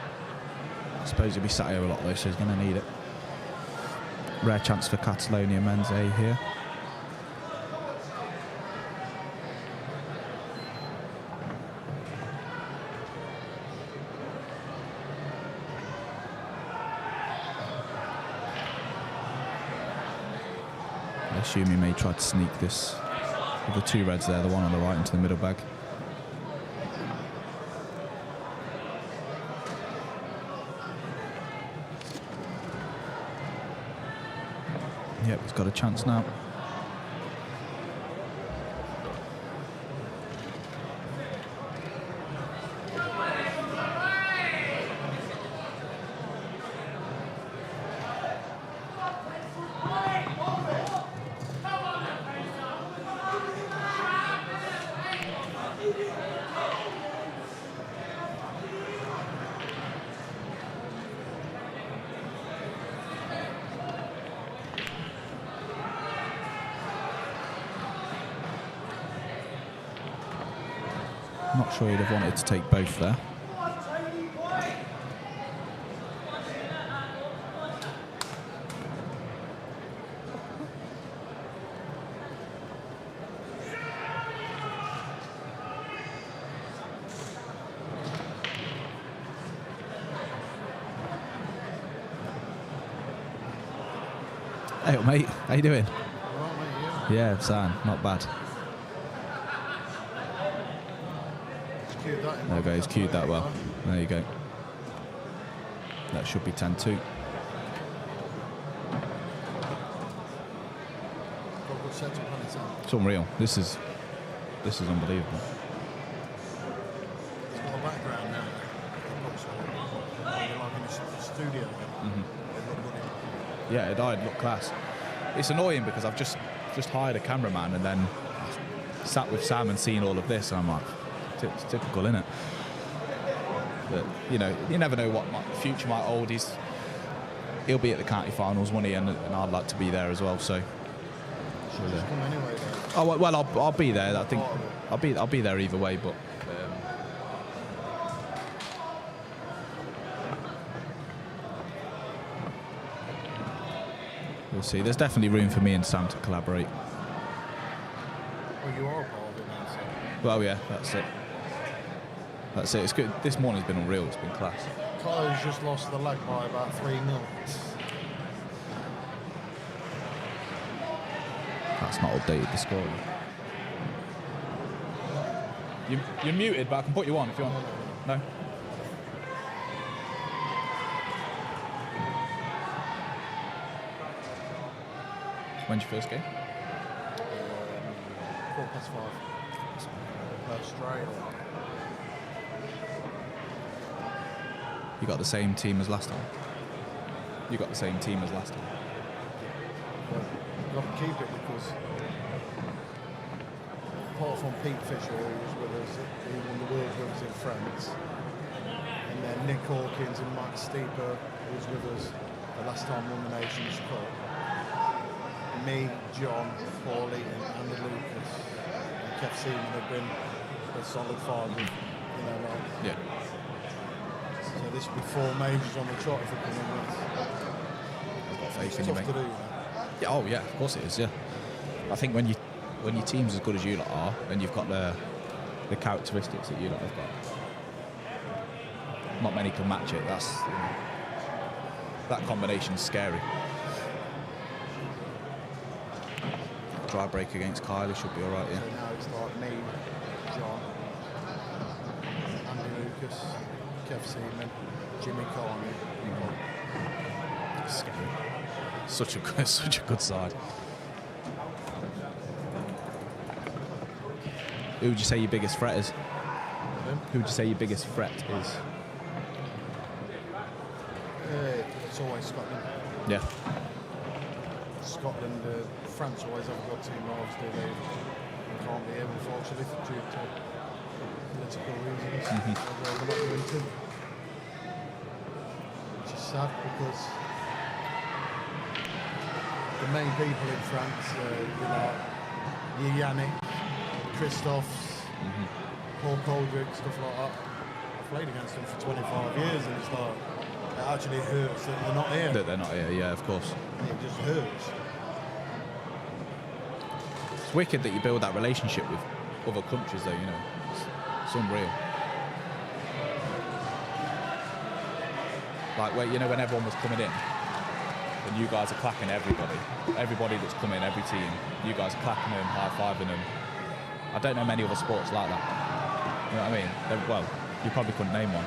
I suppose he'll be sat here a lot though, so he's going to need it. Rare chance for Catalonia men's A here. I assume he may try to sneak this with the 2 reds there, the one on the right into the middle bag. Yep, he's got a chance now. Not sure he'd have wanted to take both there. Hey, mate, how you doing? Yeah, Sam, not bad. There we go, he's cued that well. There you go. That should be 10-2. It's unreal. This is unbelievable. It's got a background now. Like in a studio. Yeah, it'd look class. It's annoying because I've just hired a cameraman and then sat with Sam and seen all of this, and I'm like, it's typical, isn't it? But you know, you never know what the future might hold. He'll be at the county finals, won't he? And I'd like to be there as well. So. Come anyway, oh well, I'll be there. I think I'll be there either way. But we'll see. There's definitely room for me and Sam to collaborate. Well, you are a part of it now, so. Well, yeah, that's it. That's it. It's good. This morning's been unreal. It's been class. Kyle's just lost the leg by about 3-0. That's not updated the score. You're muted, but I can put you on if you want. No? When's your first game? 5:15. Australia. You got the same team as last time? You got the same team as last time? Got to keep it because apart from Pete Fisher, who was with us, he won the World with us in France, and then Nick Hawkins and Mike Steeper, who was with us the last time we won the Nations Cup. Me, John, Paulie, and Andy Lucas, and Kev Seaman have been a solid 5. You know, like, Yeah. so this will be 4 majors on the trot if we come in with. I've got faith in It's you, tough mate. to do, you know. Yeah, oh yeah, of course it is. Yeah, I think when your team's as good as you lot are, and you've got the characteristics that you lot have got, not many can match it. That's that combination's scary. Dry break against Kyle, he should be all right. Yeah. So now it's like me, John, Andy Lucas, Kev Seaman, Jimmy Carney. Scary. Such a good side. Who would you say your biggest threat is? Who would you say your biggest threat is? It's always Scotland. Yeah. Scotland, France always have got team halves, do they? Can't be here, unfortunately, due to political reasons. They're not going to. Which is sad because the main people in France, Yannick, Christophe, Paul Coldrick, stuff like that, played against them for 25 years, and it's like, it actually hurts that they're not here. That they're not here, yeah, of course. It just hurts. It's wicked that you build that relationship with other countries, though, you know. It's unreal. Like, you know, when everyone was coming in, and you guys are clapping everybody that's come in, every team, you guys are clapping them, high-fiving them. I don't know many other sports like that. You know what I mean? Well, you probably couldn't name one.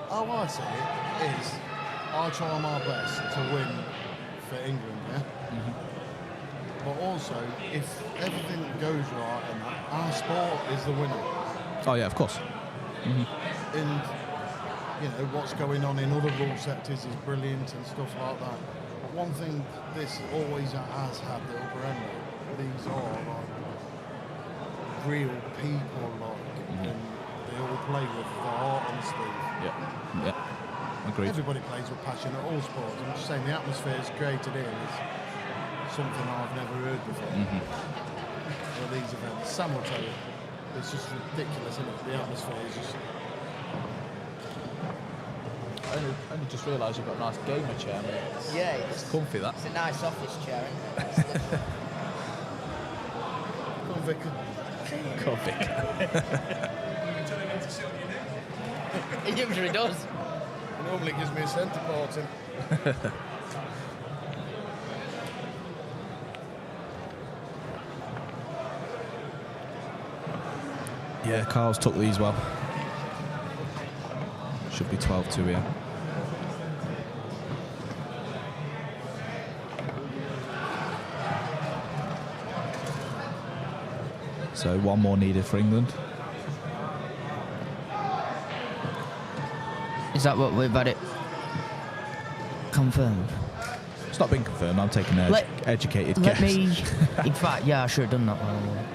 How I see it is, I try my best to win for England, yeah? But also, if everything goes right and that, our sport is the winner. Oh, yeah, of course. And, you know, what's going on in other rule sectors is brilliant and stuff like that. But one thing this always has had the upper end of, these are like real people, like, and they all play with their heart on the sleeve. Yeah. Agreed. Everybody plays with passion at all sports. I'm just saying the atmosphere is created here is something I've never heard before. For these events, Sam will tell you, it's just ridiculous, isn't it? The atmosphere is just. I only just realised you've got a nice gamer chair, mate. Yeah, It's comfy, that. it's a nice office chair. Isn't it? Come, Vicar. Comfy. He usually does. He normally gives me a centre parting. Yeah, Carl's took these well. Should be 12-2 here. So one more needed for England. Is that what we've had it confirmed? It's not been confirmed. I'm taking an educated guess. Let me. In fact, yeah, I should have done that.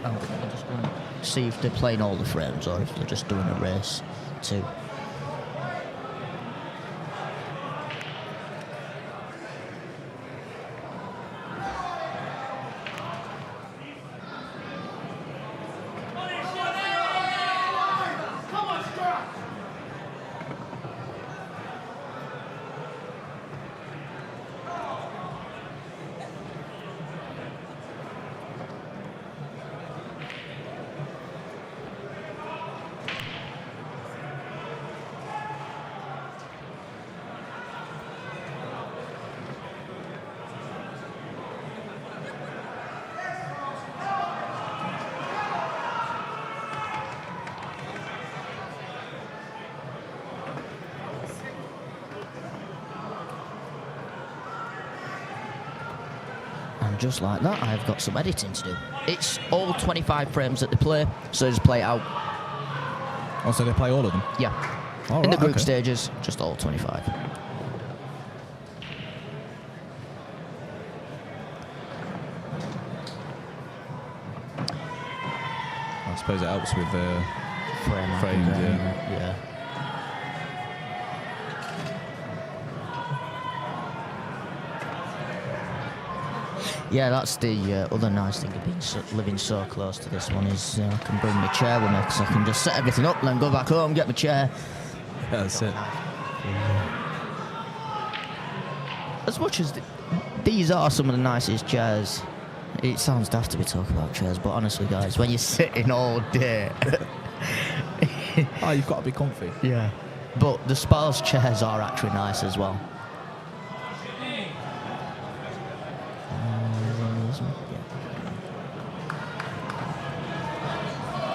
I'm just going to see if they're playing all the frames or if they're just doing a race too. Just like that, I've got some editing to do. It's all 25 frames that they play, so just play it out. Oh, so they play all of them? Yeah. Oh, in the right, group okay. stages, just all 25. I suppose it helps with Frames, yeah. Yeah, that's the other nice thing of being living so close to this one is I can bring my chair with me because I can just set everything up and then go back home, get my chair. Yeah, that's it. As much as these are some of the nicest chairs, it sounds daft to be talking about chairs, but honestly, guys, when you're sitting all day... Oh, you've got to be comfy. Yeah. But the Spar's chairs are actually nice as well.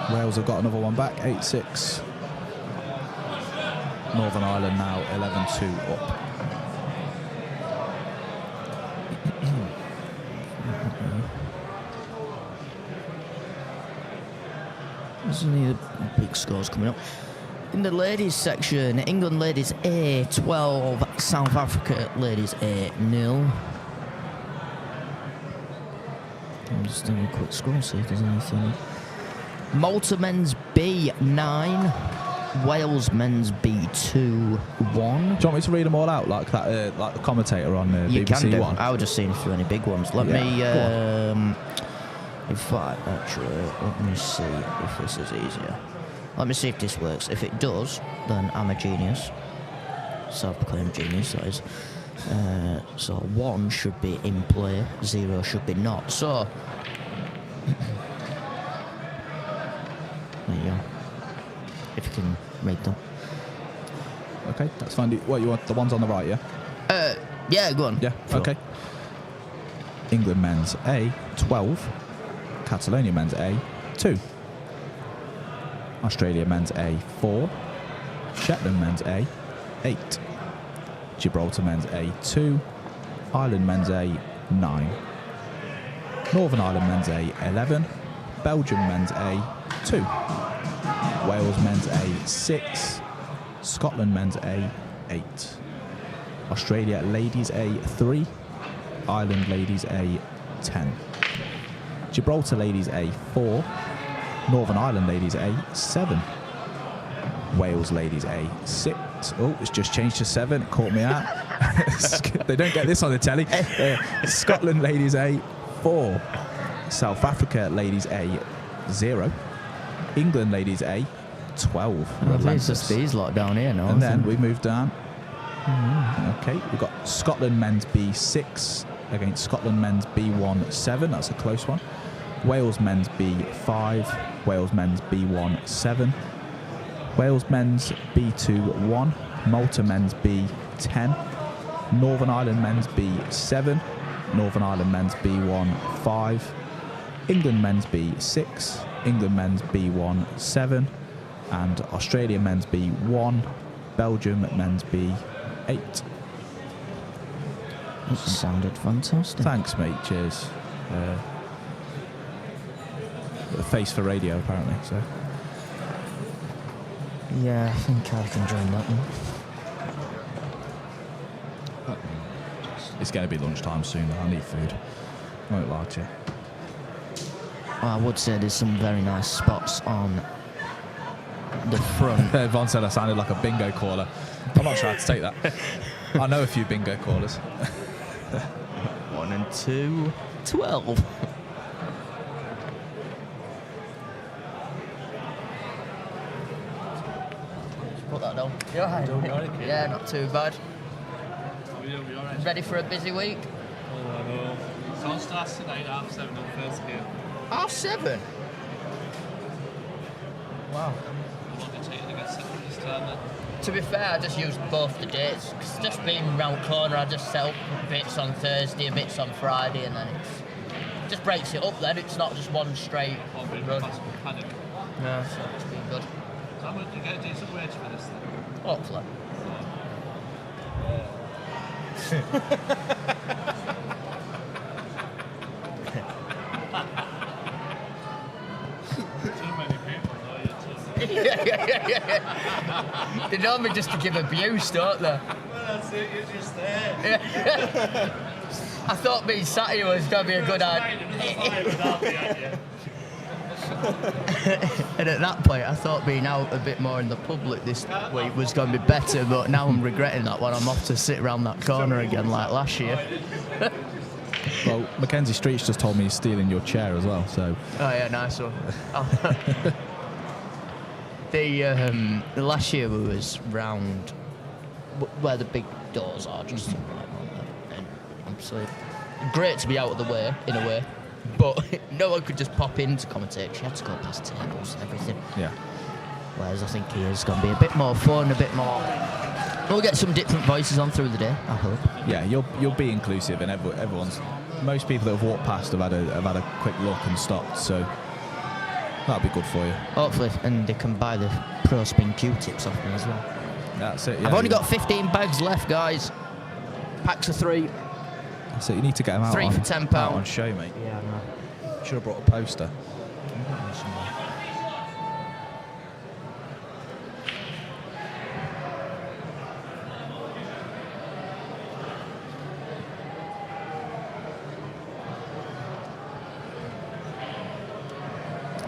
Wales have got another one back, 8-6. Northern Ireland now 11-2 up. There's any big scores coming up. In the ladies section, England ladies A-12, South Africa ladies A-0. I'm just doing a quick scroll, see if there's anything. Malta men's B9, Wales men's B2-1. Do you want me to read them all out like that, like the commentator on You BBC can do. One? I was just seeing if there were any big ones. Let Yeah, me. In fact, actually, let me see if this is easier. Let me see if this works. If it does, then I'm a genius. Self-proclaimed genius, that is. So 1 should be in play, 0 should be not. So, there you go. If you can read them. Okay, that's fine. What you want? The ones on the right, yeah? Yeah, go on. Yeah, Sure. okay. England men's A, 12. Catalonia men's A, 2. Australia men's A, 4. Shetland men's A, 8. Gibraltar men's A, 2. Ireland men's A, 9. Northern Ireland men's A, 11. Belgium men's A, 2. Wales men's A, 6. Scotland men's A, 8. Australia ladies A, 3. Ireland ladies A, 10. Gibraltar ladies A, 4. Northern Ireland ladies A, 7. Wales ladies A, 6. Oh, it's just changed to 7. It caught me out. They don't get this on the telly. Scotland ladies A, 4. South Africa ladies A, 0. England ladies A, 12. At least it's these lot down here now. And then we move down. Okay, we've got Scotland men's B6 against Scotland men's B1 7. That's a close one. Wales men's B5. Wales men's B1 7. Wales men's B2 1. Malta men's B10. Northern Ireland men's B7. Northern Ireland men's B1 5. England men's B6. England men's B1 7. And Australia men's B1. Belgium men's B8. It sounded fantastic. Thanks, mate. Cheers. A face for radio, apparently. So Yeah, I think I can join that one. it's going to be lunchtime soon. I need food. I won't lie to you. Well, I would say there's some very nice spots on the front. Von said I sounded like a bingo caller. I'm not sure how to take that. I know a few bingo callers. 1 and 2, 12. Put that down. You alright? Yeah, not too bad. Ready for a busy week? Oh, I know. So it starts tonight, 7:30 on first game. 7:30? Wow. I want to take it against City this time then. To be fair, I just used both the dates. 'Cause just being round corner, I just set up bits on Thursday, bits on Friday, and then it just breaks it up then. It's not just one straight Or bring run. possible panic. No, so it's been good. So I'm going to get a decent wage for this then. Hopefully. Too many people know you too. They know me just to give abuse, don't they? That's it, you're just there. I thought being sat here was going to be a good idea. And at that point, I thought being out a bit more in the public this week was going to be better, but now I'm regretting that one. I'm off to sit around that corner again like last year. Well, Mackenzie Streets just told me he's stealing your chair as well, so... Oh yeah, nice one. The last year we was round where the big doors are, just like that. And absolutely great to be out of the way, in a way. But no one could just pop in to commentate. She had to go past tables and everything. Yeah. Whereas I think here is going to be a bit more fun, a bit more... We'll get some different voices on through the day, I hope. Yeah, you'll be inclusive, and everyone's... Most people that have walked past have had a quick look and stopped, so that'll be good for you. Hopefully, and they can buy the Pro Spin Q-tips off me as well. That's it, yeah. I've only got 15 bags left, guys. Packs of 3. So you need to get them out 3 for £10. out on show, mate. Yeah, I know. Should have brought a poster.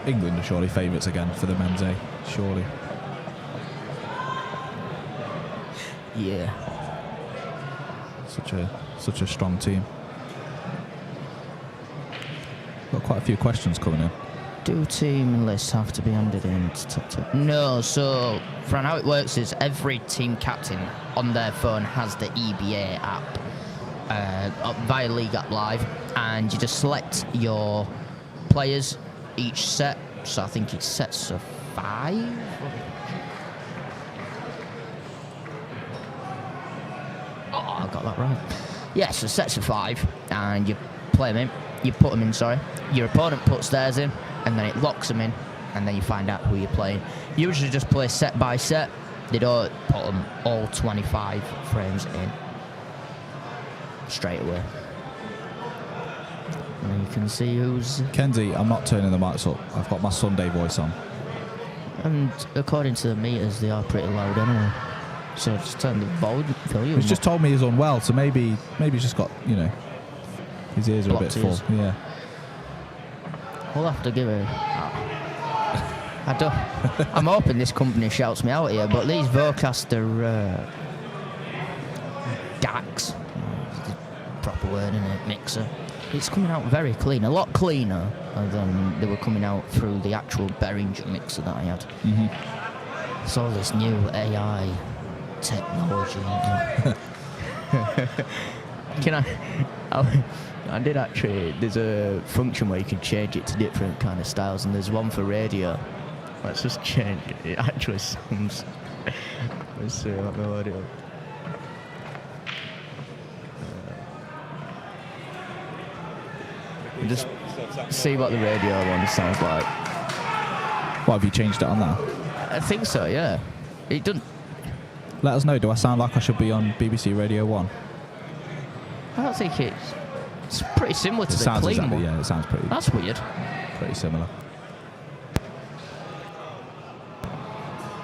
England are surely favourites again for the men's A, surely. Yeah. Such a strong team. Got quite a few questions coming in. Do team lists have to be handed in to top 10? No, so Fran, how it works is every team captain on their phone has the EBA app via League App Live, and you just select your players each set. So I think it's sets of 5. Oh, I got that right. Yeah, so sets of 5, and you play them in. You put them in, sorry. Your opponent puts theirs in, and then it locks them in, and then you find out who you're playing. You usually just play set by set. They don't put them all 25 frames in straight away. And you can see who's... Kenzie, I'm not turning the mics up. I've got my Sunday voice on. And according to the meters, they are pretty loud anyway. So just turn the volume. He's just told me he's unwell, so maybe he's just got, you know, his ears are a bit full. Yeah. We'll have to give it. I don't. I'm hoping this company shouts me out here, but these Vocaster DACs, the proper word, isn't it? Mixer. It's coming out very clean, a lot cleaner than they were coming out through the actual Behringer mixer that I had. Mm-hmm. It's all this new AI technology. Can I did actually, there's a function where you can change it to different kind of styles, and there's one for radio. Let's just change it. It actually sounds... Let's see, let me load it up. Just see what the radio one sounds like. What, have you changed it on there? I think so, yeah. It doesn't... Let us know, do I sound like I should be on BBC Radio 1? I don't think it's pretty similar to It the sounds clean exactly, one. yeah, it sounds pretty... That's weird. Pretty similar.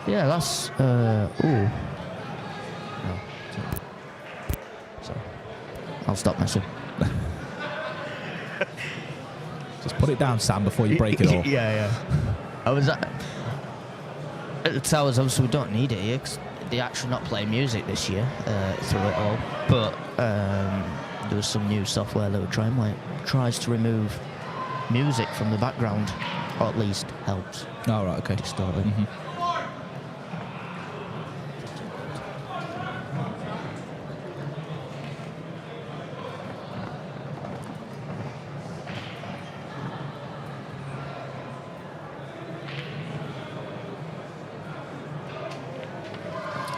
Yeah, that's... ooh. No. Sorry. I'll stop messing. Just put it down, Sam, before you break it all. Yeah. I was at the Towers, obviously we don't need it here, because they actually not playing music this year through it all. But there was some new software that were trying, like, tries to remove music from the background, or at least helps. Oh, right, okay. Distort it. Mm-hmm.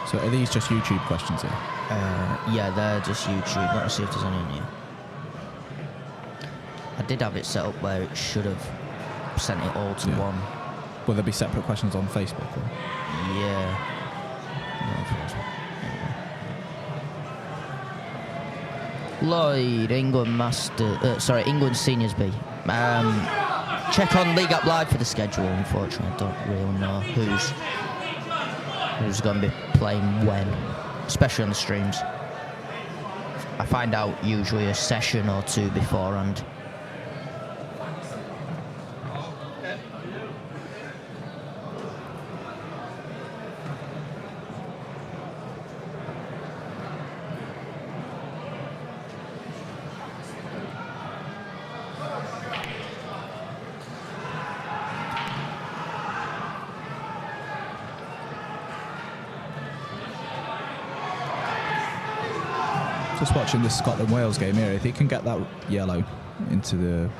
So are these just YouTube questions here? Yeah, they're just YouTube. Let me see if there's any in here. I did have it set up where it should have sent it all to one. Will there be separate questions on Facebook? Or? Yeah. Lloyd, England England Seniors B. Check on League Up Live for the schedule. Unfortunately, I don't really know who's going to be playing when, especially on the streams. I find out usually a session or two beforehand. Just watching this Scotland-Wales game here, if he can get that yellow into the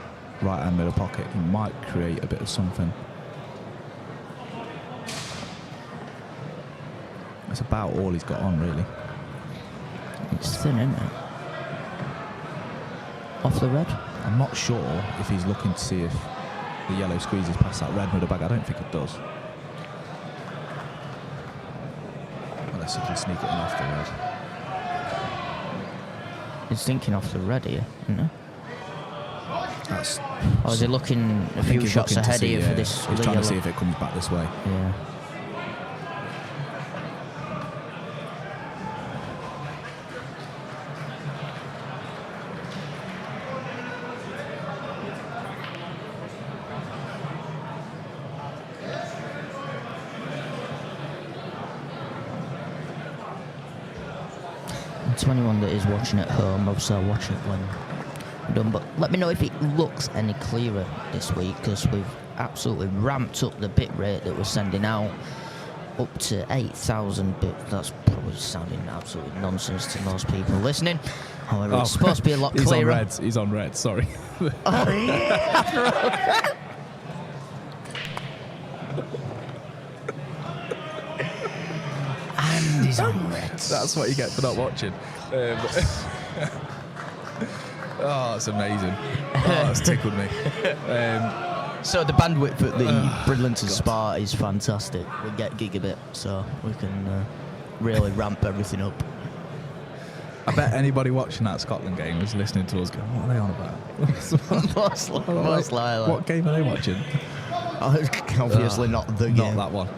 right-hand middle pocket, he might create a bit of something. That's about all he's got on, really. It's thin, isn't it? Off the red? I'm not sure if he's looking to see if the yellow squeezes past that red middle bag. I don't think it does. Unless he can sneak it in off the red. He's thinking off the red here, isn't he? That's, or is he looking a few shots ahead here for this? He's trying to see if it comes back this way. Yeah. To anyone that is watching at home, obviously I'll watch it when we done. But let me know if it looks any clearer this week, because we've absolutely ramped up the bit rate that we're sending out up to 8,000 bits. That's probably sounding absolutely nonsense to most people listening. However, it's supposed to be a lot clearer. He's on red, sorry. Oh, yeah. And he's on red. That's what you get for not watching. Oh, it's amazing. Oh, that's tickled me. So the bandwidth at the Bridlington Spa is fantastic. We get gigabit, so we can really ramp everything up. I bet anybody watching that Scotland game was listening to us going, what are they on about? Most likely. What game are they watching? Obviously not the game. Not that one.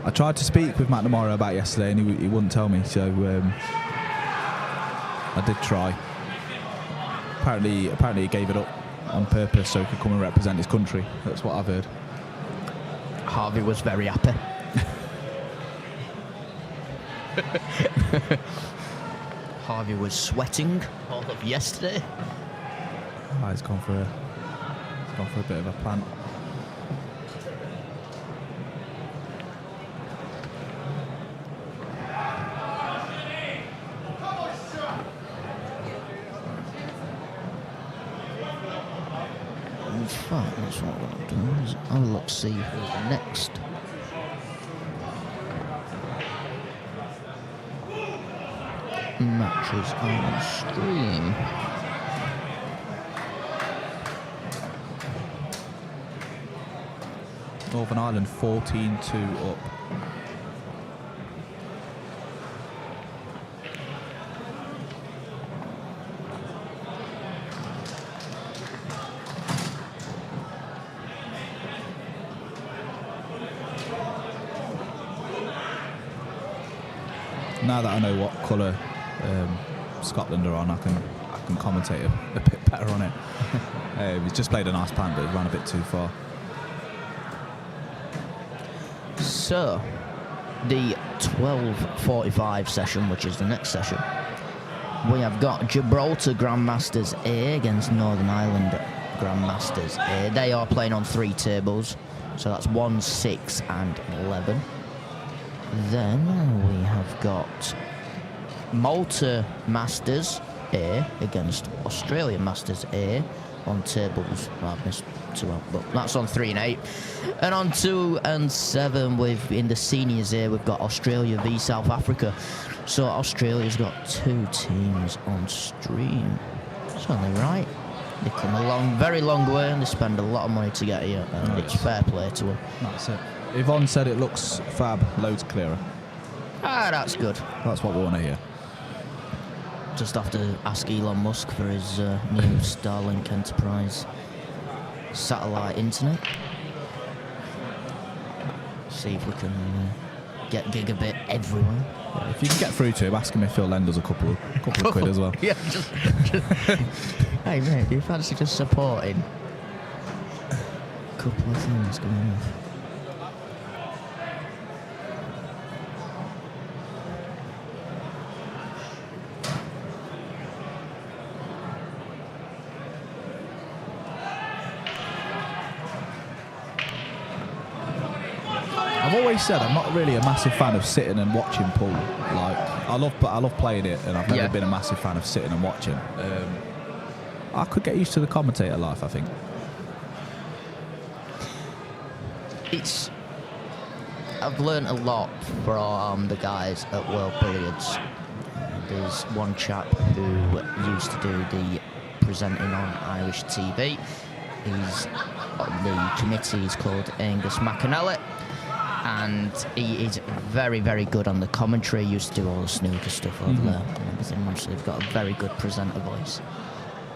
I tried to speak with Matt Namora about yesterday and he wouldn't tell me, so I did try. Apparently he gave it up on purpose so he could come and represent his country. That's what I've heard. Harvey was very happy. Harvey was sweating all of yesterday. Oh, he's gone for a bit of a plant. In fact, that's what we're going to do. Is have a look, see who the next matches on stream. Northern Ireland 14-2 up. Now that I know what colour Scotland are on, I can commentate a bit better on it. He's just played a nice plant, but he ran a bit too far. So, the 12:45 session, which is the next session, we have got Gibraltar Grandmasters A against Northern Ireland Grandmasters A. They are playing on 3 tables, so that's 1, 6 and 11. Then we have got Malta Masters A against Australian Masters A on tables. Well, I've missed 2 out, but that's on 3 and 8. And on 2 and 7, in the seniors A, we've got Australia v South Africa. So Australia's got 2 teams on stream. It's only right. They come a very long way and they spend a lot of money to get here, and it's fair play to them. That's it. Yvonne said it looks fab, loads clearer. Ah, that's good. That's what we want to hear. Just have to ask Elon Musk for his new Starlink Enterprise satellite internet. See if we can get gigabit everywhere. Yeah, if you can get through to him, ask him if he'll lend us a couple of quid as well. Yeah, just hey mate, do you fancy just supporting a couple of things going on? I've always said I'm not really a massive fan of sitting and watching pool. Like I love playing it, and I've never been a massive fan of sitting and watching. I could get used to the commentator life, I think. I've learned a lot from the guys at World Billiards. There's one chap who used to do the presenting on Irish TV. He's on the committee. He's called Angus McAnally, and he is very, very good on the commentary. He used to do all the snooker stuff over there and everything. So they've got a very good presenter voice.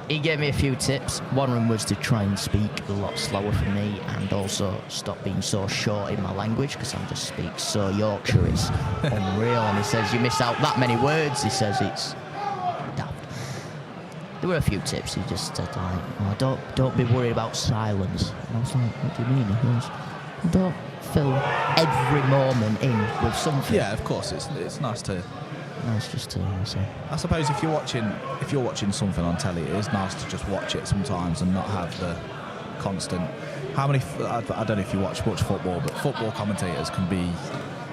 He gave me a few tips. One of them was to try and speak a lot slower for me, and also stop being so short in my language, because I just speak so Yorkshire, it's unreal. And he says you miss out that many words. He says it's daft. There were a few tips. He just said like, oh, don't be worried about silence. And I was like, what do you mean? He goes, Don't fill every moment in with something. Yeah, of course. It's nice to. Nice just to say. I suppose if you're watching something on telly, it is nice to just watch it sometimes and not have the constant. How many? I don't know if you watch football, but football commentators can be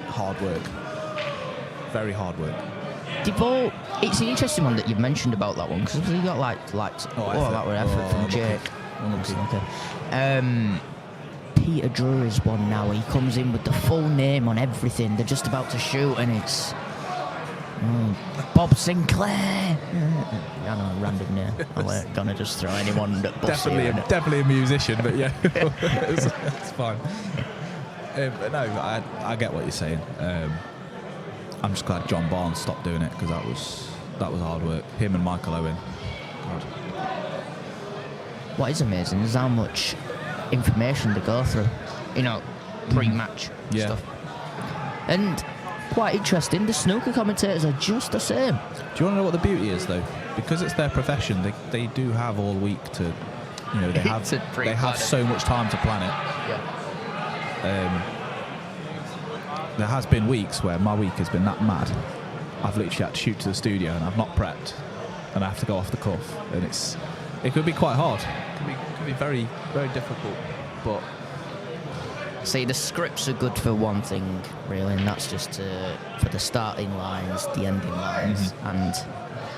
hard work. Very hard work. It's an interesting one that you've mentioned about that one because you got that were effort from Jake. Okay. Peter Drury's one now. He comes in with the full name on everything. They're just about to shoot, and it's Bob Sinclair. I know, random name. I weren't gonna just throw anyone that definitely a musician, but yeah, it's fine. But no, I get what you're saying. I'm just glad John Barnes stopped doing it because that was hard work. Him and Michael Owen. God. What is amazing is how much information they go through, pre-match stuff. And quite interesting, the snooker commentators are just the same. Do you want to know what the beauty is though? Because it's their profession, they do have all week to, they have so much time to plan it. Yeah. There has been weeks where my week has been that mad. I've literally had to shoot to the studio and I've not prepped, and I have to go off the cuff, and it could be quite hard. It could be very, very difficult. But see, the scripts are good for one thing, really, and that's just for the starting lines, the ending lines, and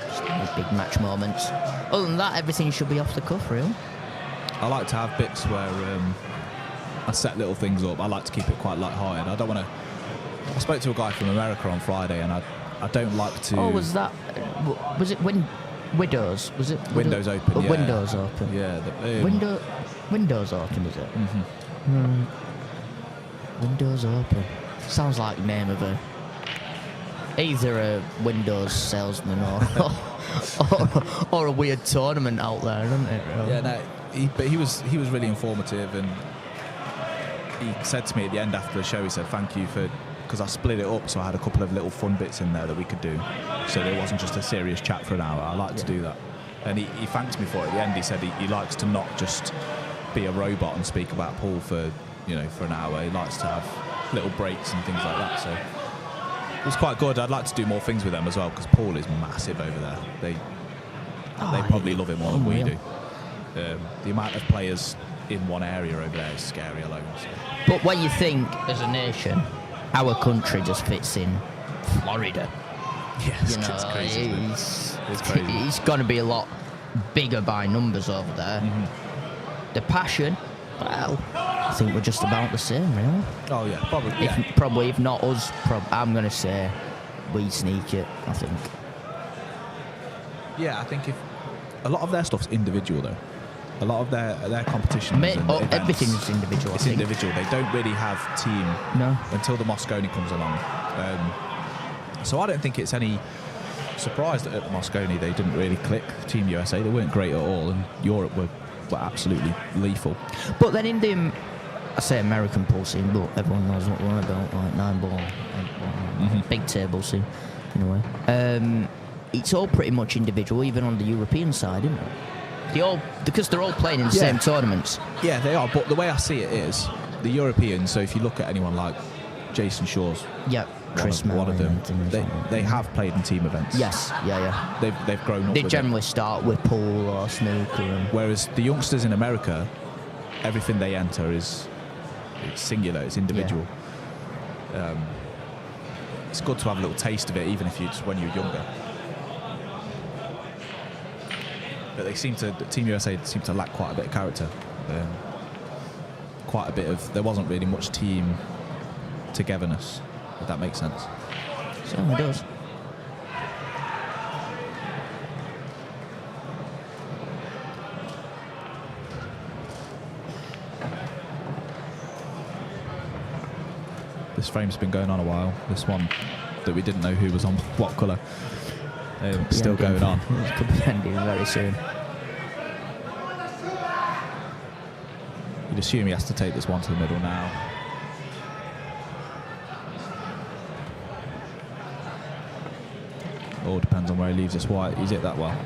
just the big match moments. Other than that, everything should be off the cuff, really. I like to have bits where I set little things up. I like to keep it quite light-hearted. I don't want to. I spoke to a guy from America on Friday, and I don't like to. Oh, was it Windows? Was it Windows Open? Yeah. Windows Open. Yeah. Windows Open, is it? Windows Open. Sounds like the name of either a Windows salesman or a weird tournament out there, doesn't it? Really? Yeah, no. But he was really informative, and he said to me at the end after the show, he said, "Thank you for." Because I split it up, so I had a couple of little fun bits in there that we could do. So there wasn't just a serious chat for an hour. I like to do that. And he thanked me for it at the end. He said he likes to not just be a robot and speak about pool for an hour. He likes to have little breaks and things like that. So it was quite good. I'd like to do more things with them as well, because Paul is massive over there. They probably love him more than we do. The amount of players in one area over there is scary alone. So. But when you think as a nation, our country just fits in Florida. Yes, it's crazy. It's crazy. It's going to be a lot bigger by numbers over there. The passion, well, I think we're just about the same, really. Oh yeah, probably. If not us, I'm going to say we sneak it. I think. Yeah, I think if a lot of their stuff's individual though. A lot of their competitions. Everything's individual. It's individual. They don't really have team until the Moscone comes along. So I don't think it's any surprise that at the Moscone they didn't really click. Team USA, they weren't great at all, and Europe were absolutely lethal. But then in the, I say American pool scene, but everyone knows what we're on about, like 9-ball, 8-ball, big table scene, in a way. It's all pretty much individual, even on the European side, isn't it? Because they're all playing in the same tournaments. Yeah, they are. But the way I see it is, the Europeans. So if you look at anyone like Jason Shaw's, one of them, they have played in team events. Yes, yeah. They've grown up. They generally start with pool or snooker. Whereas the youngsters in America, everything they enter it's singular. It's individual. Yeah. It's good to have a little taste of it, even if when you're younger. But Team USA seemed to lack quite a bit of character. There wasn't really much team togetherness, if that makes sense. Certainly does. This frame's been going on a while. This one that we didn't know who was on what colour. Still going on. It could be ending very soon. You'd assume he has to take this one to the middle now. All depends on where he leaves this white. He's hit that well.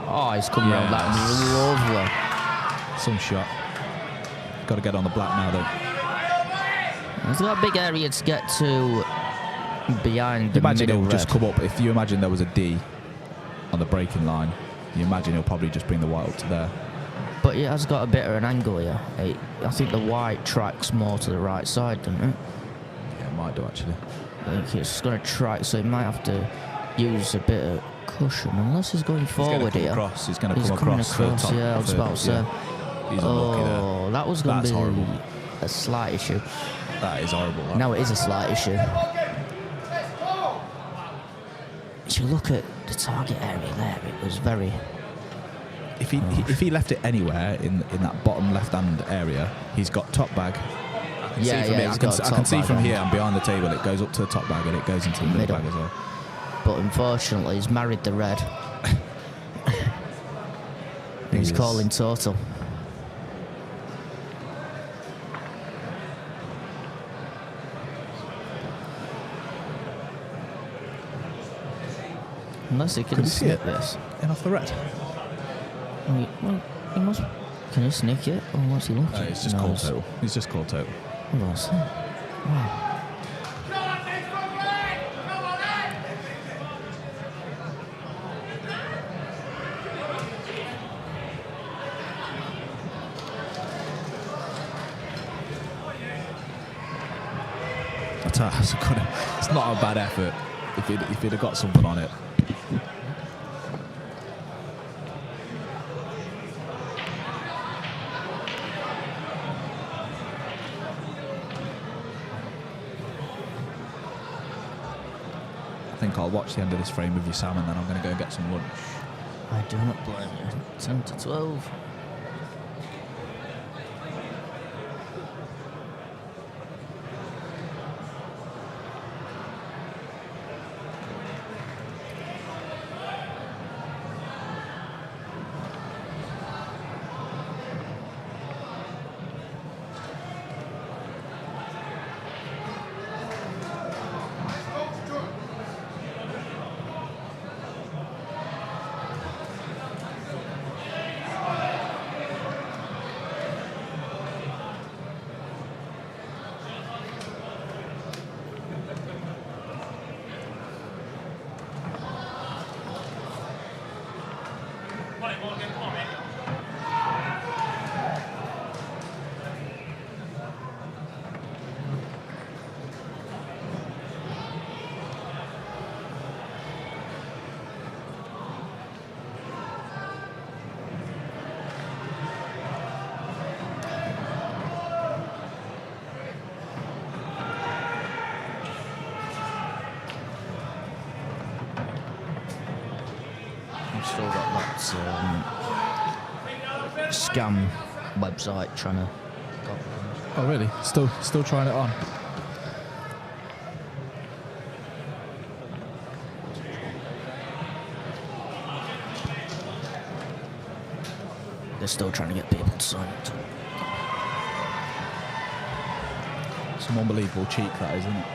Oh, he's coming around that. Lovely. Some shot. Got to get on the black now, though. It's got a big area to get to behind the Imagine middle it'll just red. come up. If you imagine there was a D on the breaking line, you imagine he'll probably just bring the white up to there. But it has got a bit of an angle here. I think the white tracks more to the right side, doesn't it? Yeah, it might do actually. I think it's going to track, so he might have to use a bit of cushion, unless he's going forward here. He's going to He's come coming across. For the top, yeah, I was for- about to say. yeah. He's unlucky there. Oh, that was going to That's be horrible. a slight issue. That is horrible. That. Now it is a slight issue. If you look at the target area there, it was very... If he left it anywhere in that bottom left-hand area, he's got top bag. I can Yeah, see from yeah, here. he's I can, got I top can see bag from on. here. I'm behind the table. It goes up to the top bag and it goes into the middle Middle. bag as well. But unfortunately, he's married the red. He's He is. calling total. Unless he can Could he see snip it? this. And off the red. Well, he must... Can he sneak it? Or what's he looking? It's just No, called it's- total. He's just called total. Hold on a sec. Wow. I tell you, it's not a bad effort if he'd have got something on it. I think I'll watch the end of this frame with you, Sam, and then I'm going to go and get some lunch. I do not blame you. 10 to 12. I've still got that scam website trying to... Oh, really? Still trying it on? They're still trying to get people to sign up to it. Some unbelievable cheek, that is, isn't it?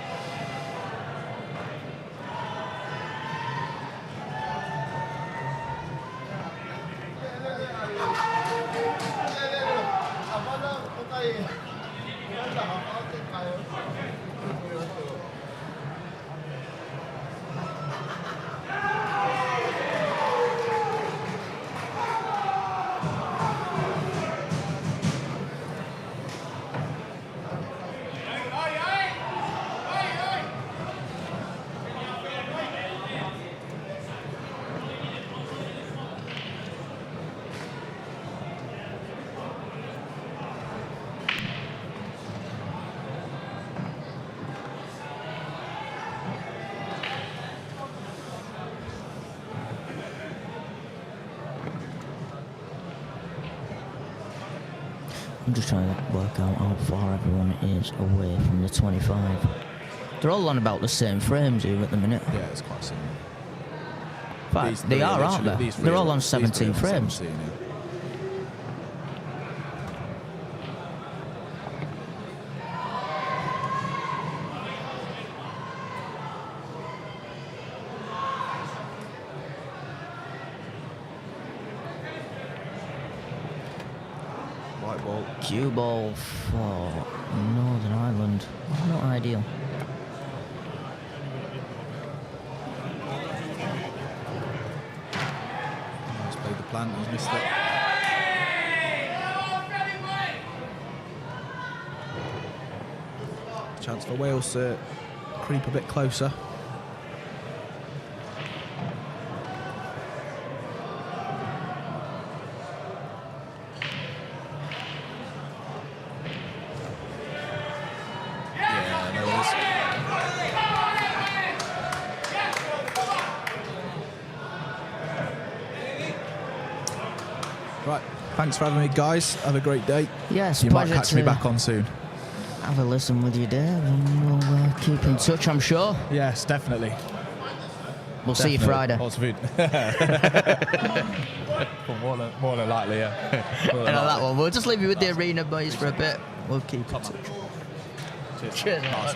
I'm just trying to work out how far everyone is away from the 25. They're all on about the same frames here at the minute. Yeah, it's quite similar. But These they three are, aren't literally- they? these three They're all are- on these three 17 are on frames. 17, yeah. White ball. Cue ball for Northern Ireland. Not ideal. He's played the plan, he's missed it. Chance for Wales to creep a bit closer. Yeah, there it is. Right, thanks for having me, guys. Have a great day. Yes, You might pleasure catch me to back on soon. have a listen with you, Dave, and we'll keep in touch, I'm sure. Yes, definitely. We'll see you Friday. Lots of food. more than likely, yeah. And on that one, we'll just leave you with the arena boys for a bit. We'll keep in touch. Cheers. Nice.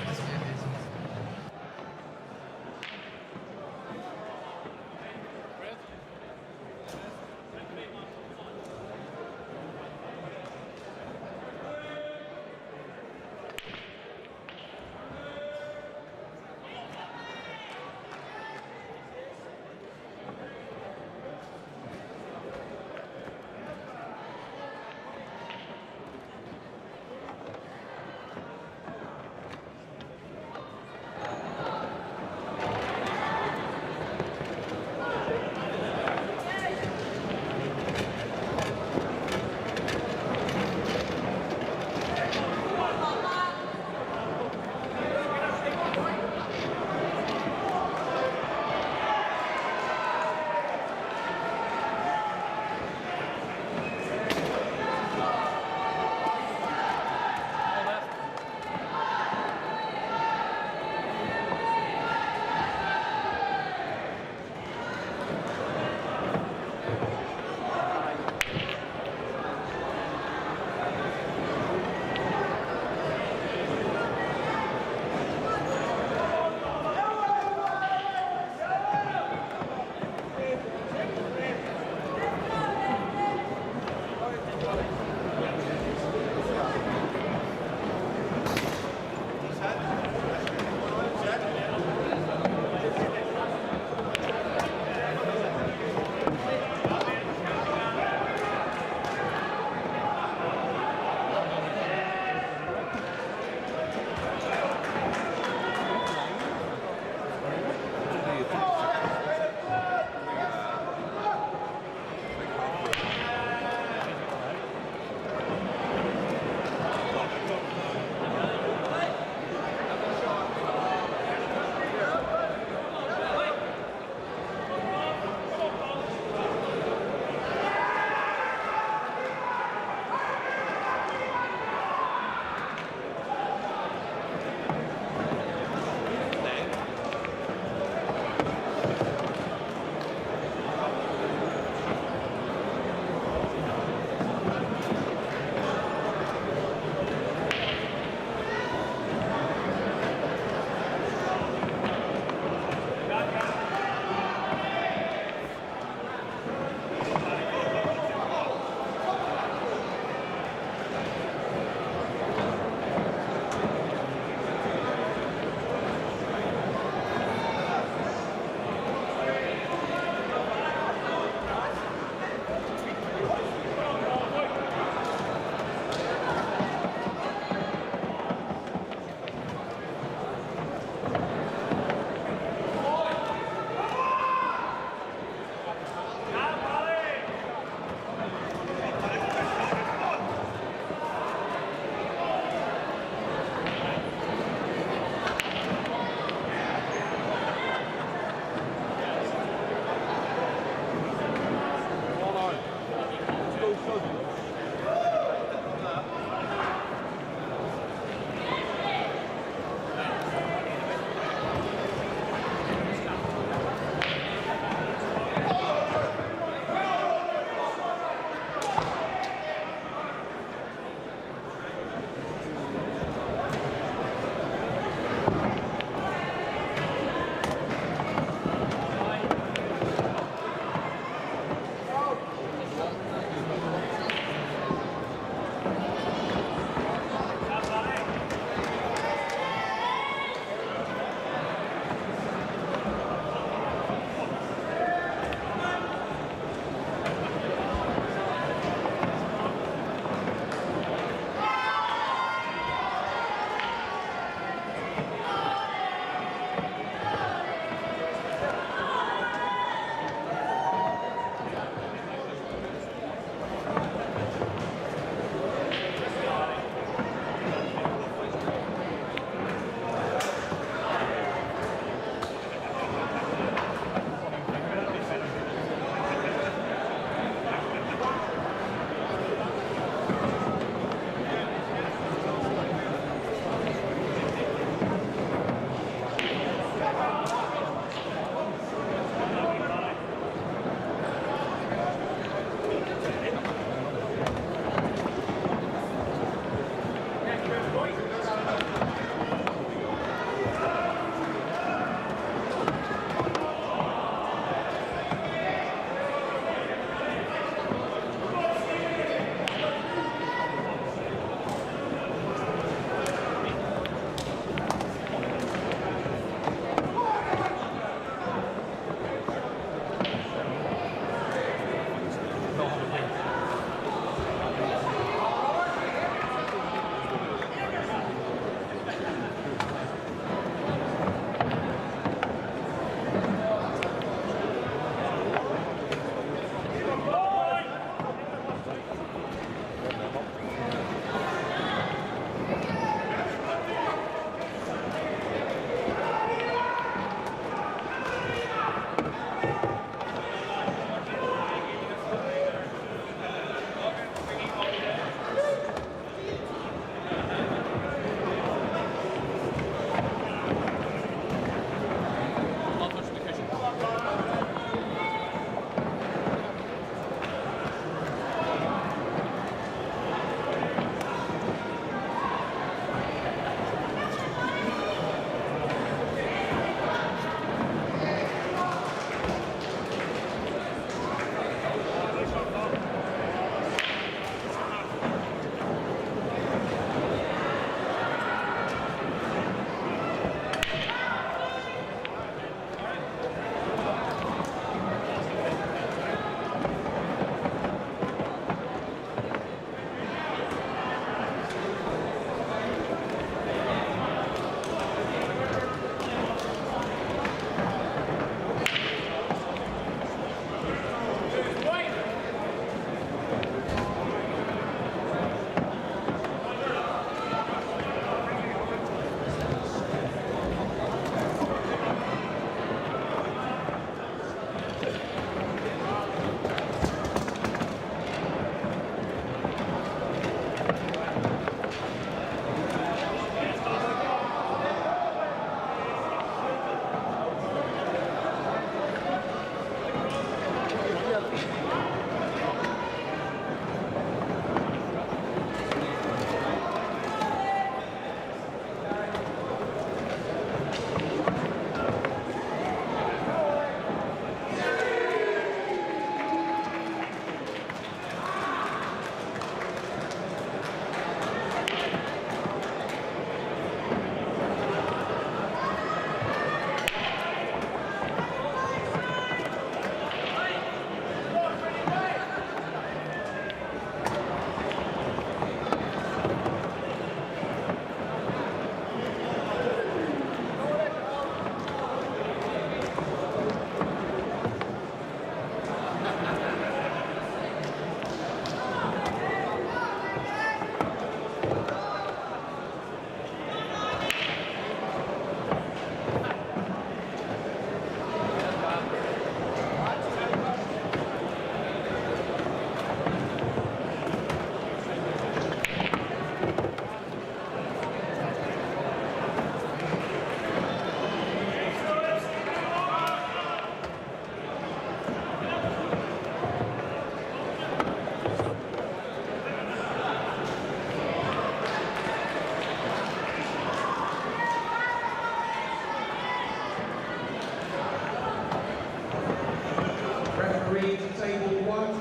Referee to table 1.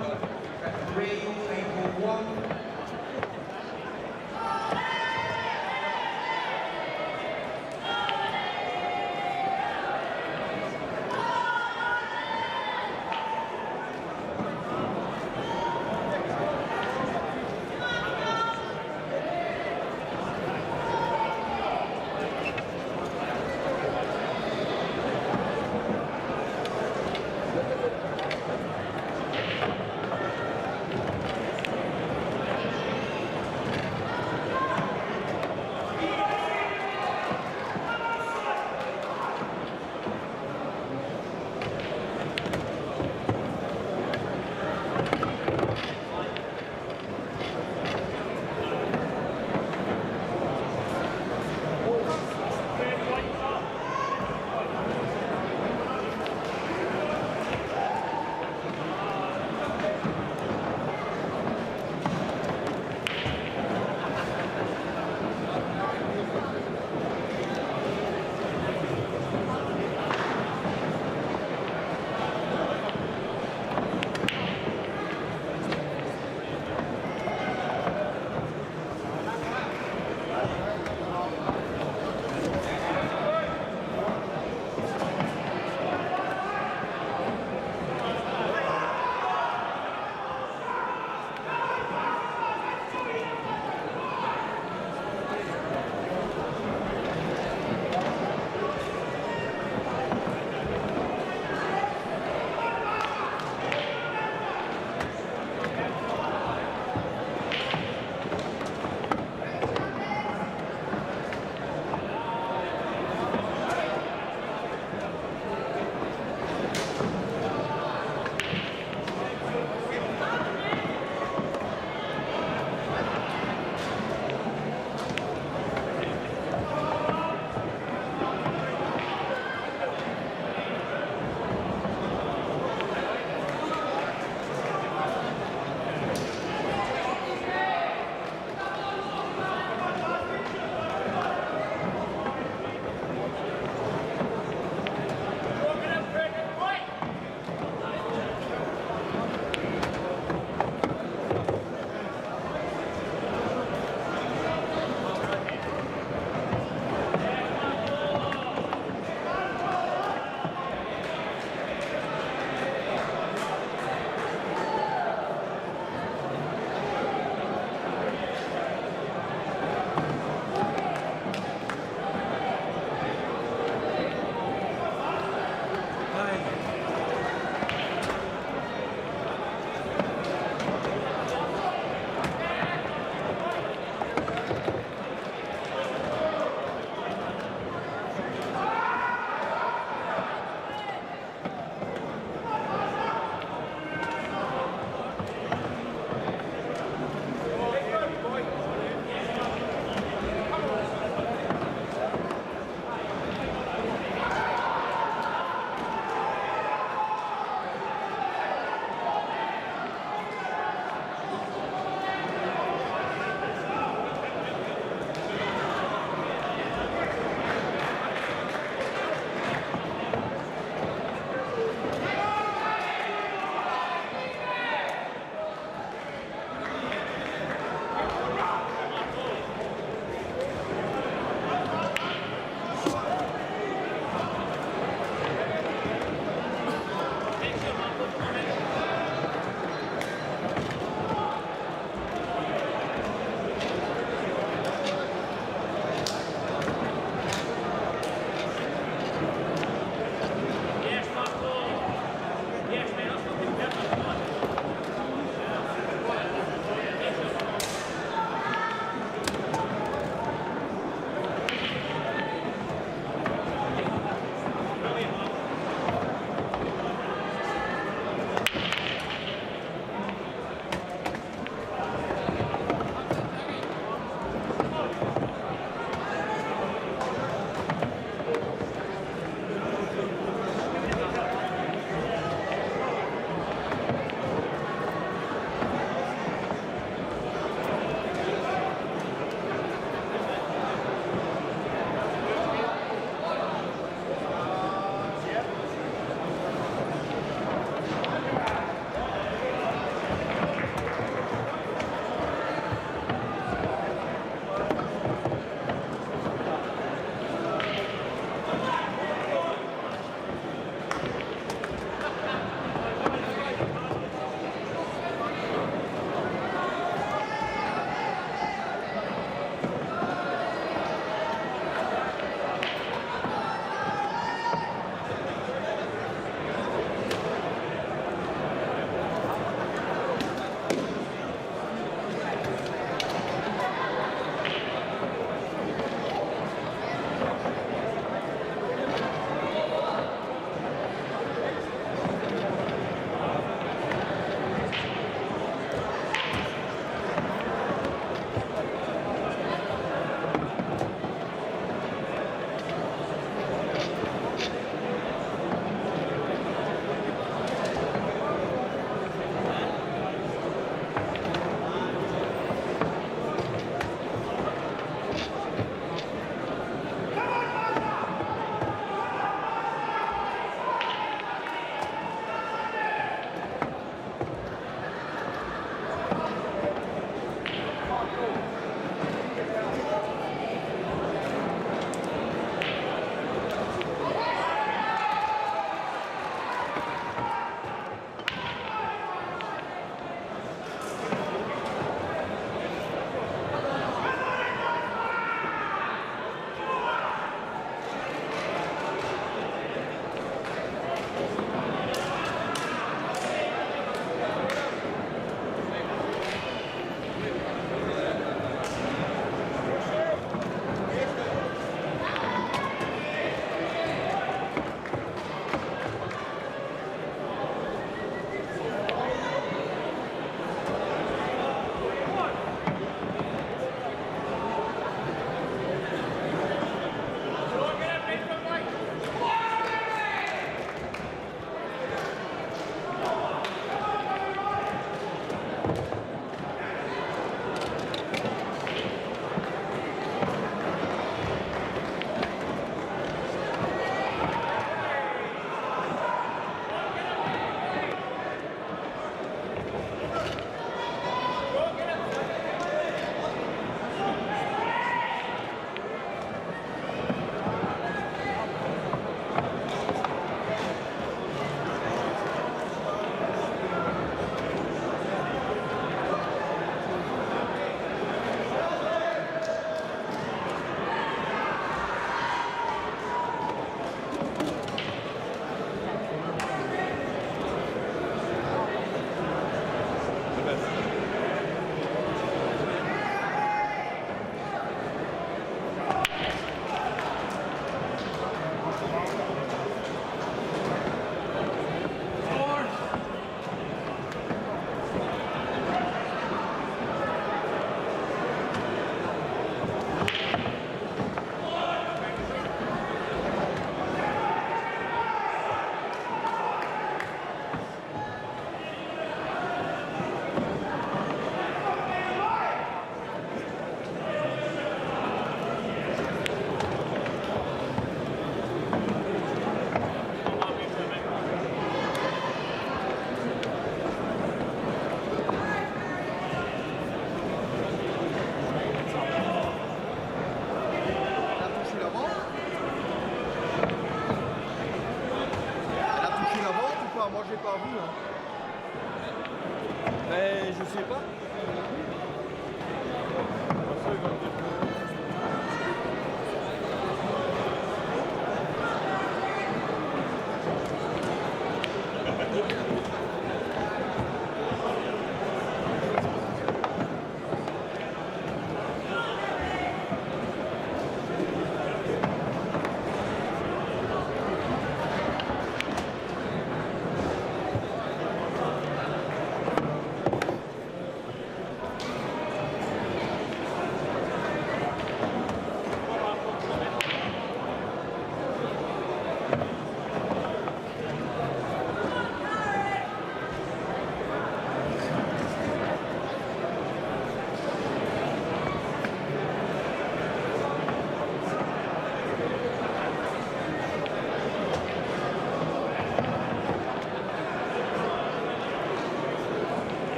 Referee, table 1.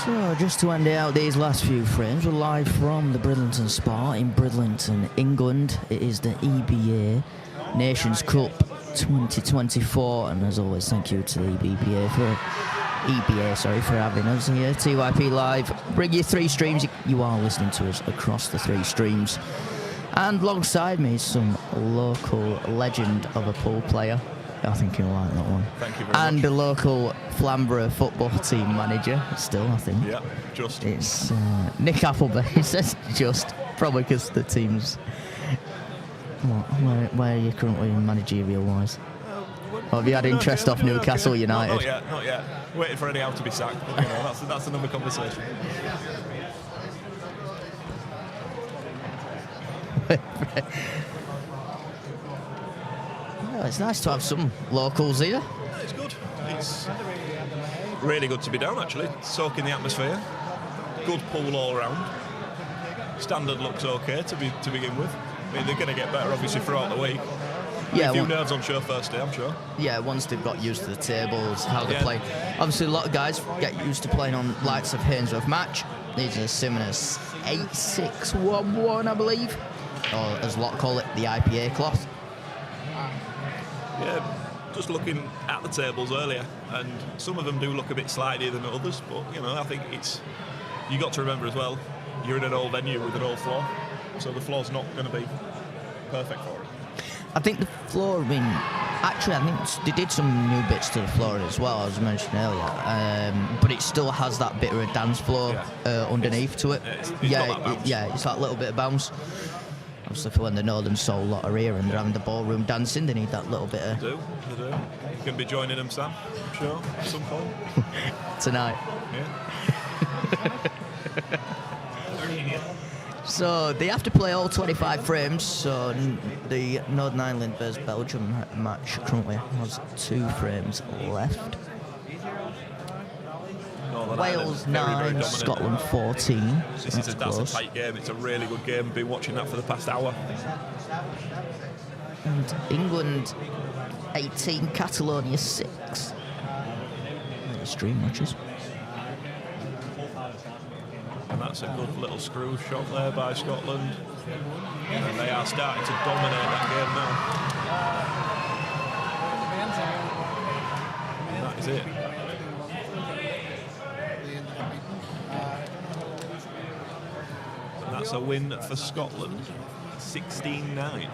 So, just to end out these last few frames, we're live from the Bridlington Spa in Bridlington, England. It is the EBA Nations Cup 2024, and as always, thank you to the EBA for having us here. TYPLive, bring you 3 streams. You are listening to us across the 3 streams. And alongside me is some local legend of a pool player. I think you'll like that one. Thank you very and much. A local Flamborough football team manager, still, I think. Yeah, just. It's Nick Appleby. He says just, probably because the team's... Where are you currently managerial-wise? Or have you had interest off Newcastle United? No, not yet. Waiting for Eddie Howe to be sacked. But, you know, that's another conversation. Well, it's nice to have some locals here. Yeah, it's good. It's really good to be down, actually. Soaking the atmosphere. Good pool all around. Standard looks okay to begin with. I mean, they're going to get better, obviously, throughout the week. Yeah, a few nerves on show first day, I'm sure. Yeah, once they've got used to the tables, how they play. Obviously, a lot of guys get used to playing on likes of Hainsworth Match. These are similar 8-6-1-1, I believe. Or as a lot call it, the IPA cloth. Yeah, just looking at the tables earlier, and some of them do look a bit slightlier than others, but, you know, I think you got to remember as well, you're in an old venue with an old floor, so the floor's not going to be perfect for it. I think the floor, I think they did some new bits to the floor as well, as I mentioned earlier. But it still has that bit of a dance floor underneath to it. It's got that bounce. It's that little bit of bounce. Obviously, for when the Northern Soul lot are here and they're having the ballroom dancing, they need that little bit of... They do. You can be joining them, Sam, I'm sure, at some point. Tonight. Yeah. So they have to play all 25 frames. So the Northern Ireland versus Belgium match currently has 2 frames left. Wales 9, Scotland 14. That's a tight game. It's a really good game. Been watching that for the past hour. And England 18, Catalonia 6. Stream matches. And that's a good little screw shot there by Scotland. And they are starting to dominate that game now. And that is it. And that's a win for Scotland. 16-9.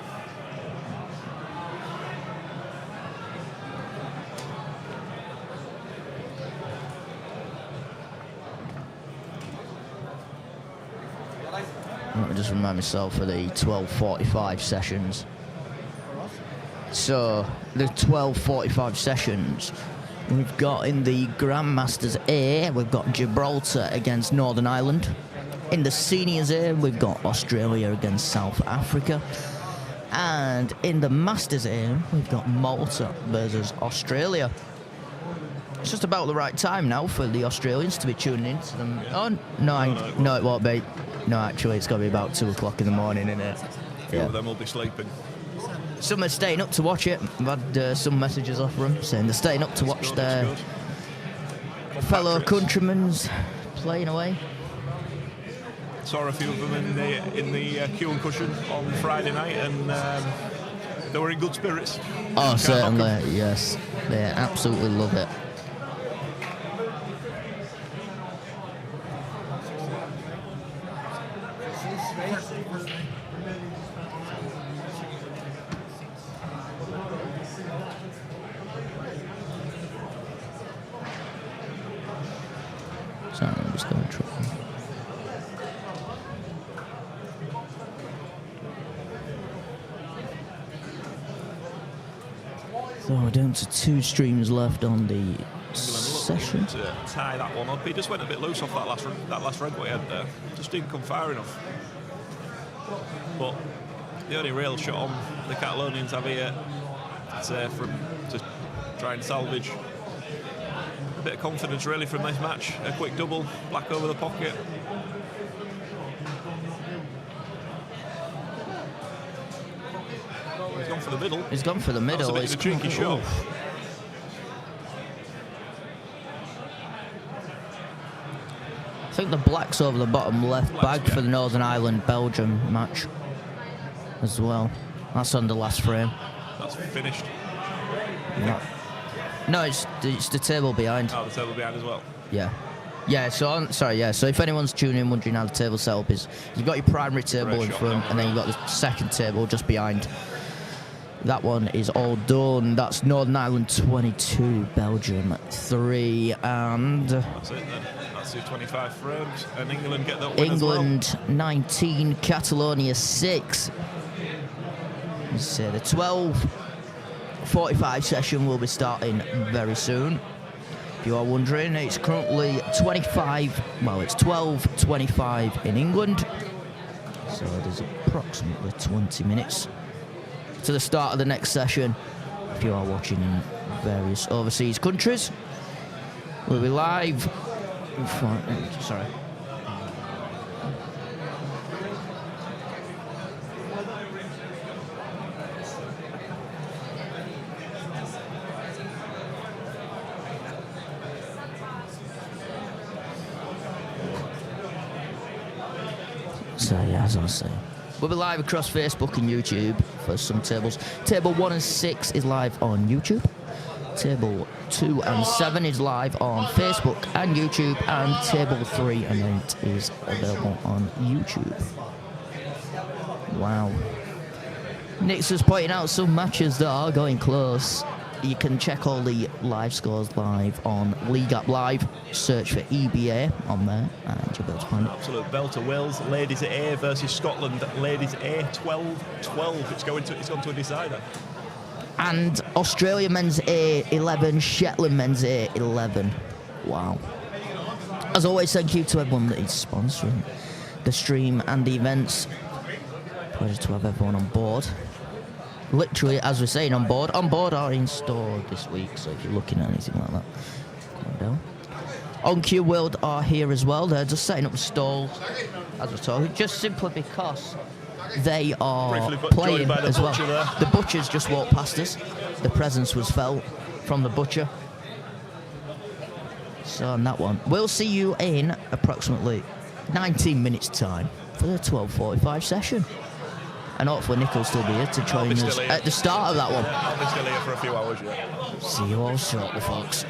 Let me just remind myself of the 12:45 sessions. So, the 12:45 sessions, we've got in the Grandmasters A, we've got Gibraltar against Northern Ireland. In the Seniors A, we've got Australia against South Africa. And in the Masters A, we've got Malta versus Australia. It's just about the right time now for the Australians to be tuning in to them. Oh, no, it won't be. No, actually, it's got to be about 2 o'clock in the morning, isn't it? A few of them will be sleeping. Some are staying up to watch it. I've had some messages off them saying they're staying up to watch their fellow countrymen's playing away. Saw a few of them in the queue and cushion on Friday night, and they were in good spirits. Oh, certainly, yes. They absolutely love it. Sorry, I'm just going to try. So we're down to 2 streams left on the session. To tie that one up, he just went a bit loose off that last red what he had there. Just didn't come far enough. But the only real shot on the Catalonians have here, to try and salvage a bit of confidence really from this match. A quick double, black over the pocket. He's gone for the middle. He's gone for the middle. It's a tricky shot. think the black's over the bottom left bag for the Northern Ireland Belgium match as well. That's on the last frame. That's finished. Yeah. No, it's the table behind. Oh, the table behind as well. Yeah. Yeah, so so if anyone's tuning in wondering how the table setup is, you've got your primary table in front and then you've got the second table just behind. That one is all done. That's Northern Ireland 22, Belgium 3, and that's it then. That's your 25 frames, and England get that win England as well. 19, Catalonia 6. Let's say the 12:45 session will be starting very soon. If you are wondering, it's currently 12:25 in England. So there's approximately 20 minutes to the start of the next session. If you are watching in various overseas countries, we'll be live. Sorry. So yeah, as I was saying, we'll be live across Facebook and YouTube for some tables. Table 1 and 6 is live on YouTube. Table 2 and 7 is live on Facebook and YouTube, and table 3 and 8 is available on YouTube. Wow. Nick's just pointing out some matches that are going close. You can check all the live scores live on TYPLive. Search for EBA on there, and you'll be able to find it. Absolute belter. Wales, ladies A versus Scotland, ladies A 12-12. It's gone to a decider. And Australia men's A 11, Shetland men's A 11. Wow. As always, thank you to everyone that is sponsoring the stream and the events. Pleasure to have everyone on board. Literally, as we're saying, on board are in store this week, so if you're looking at anything like that, come down. On Q World are here as well. They're just setting up stalls, as we're talking, just simply because they are playing as well. The butcher's just walked past us. The presence was felt from the butcher. So on that one, we'll see you in approximately 19 minutes time for the 12:45 session. And hopefully Nick will still be here to join us at the start of that one. I'll be still here for a few hours, yeah. See you all shortly, folks.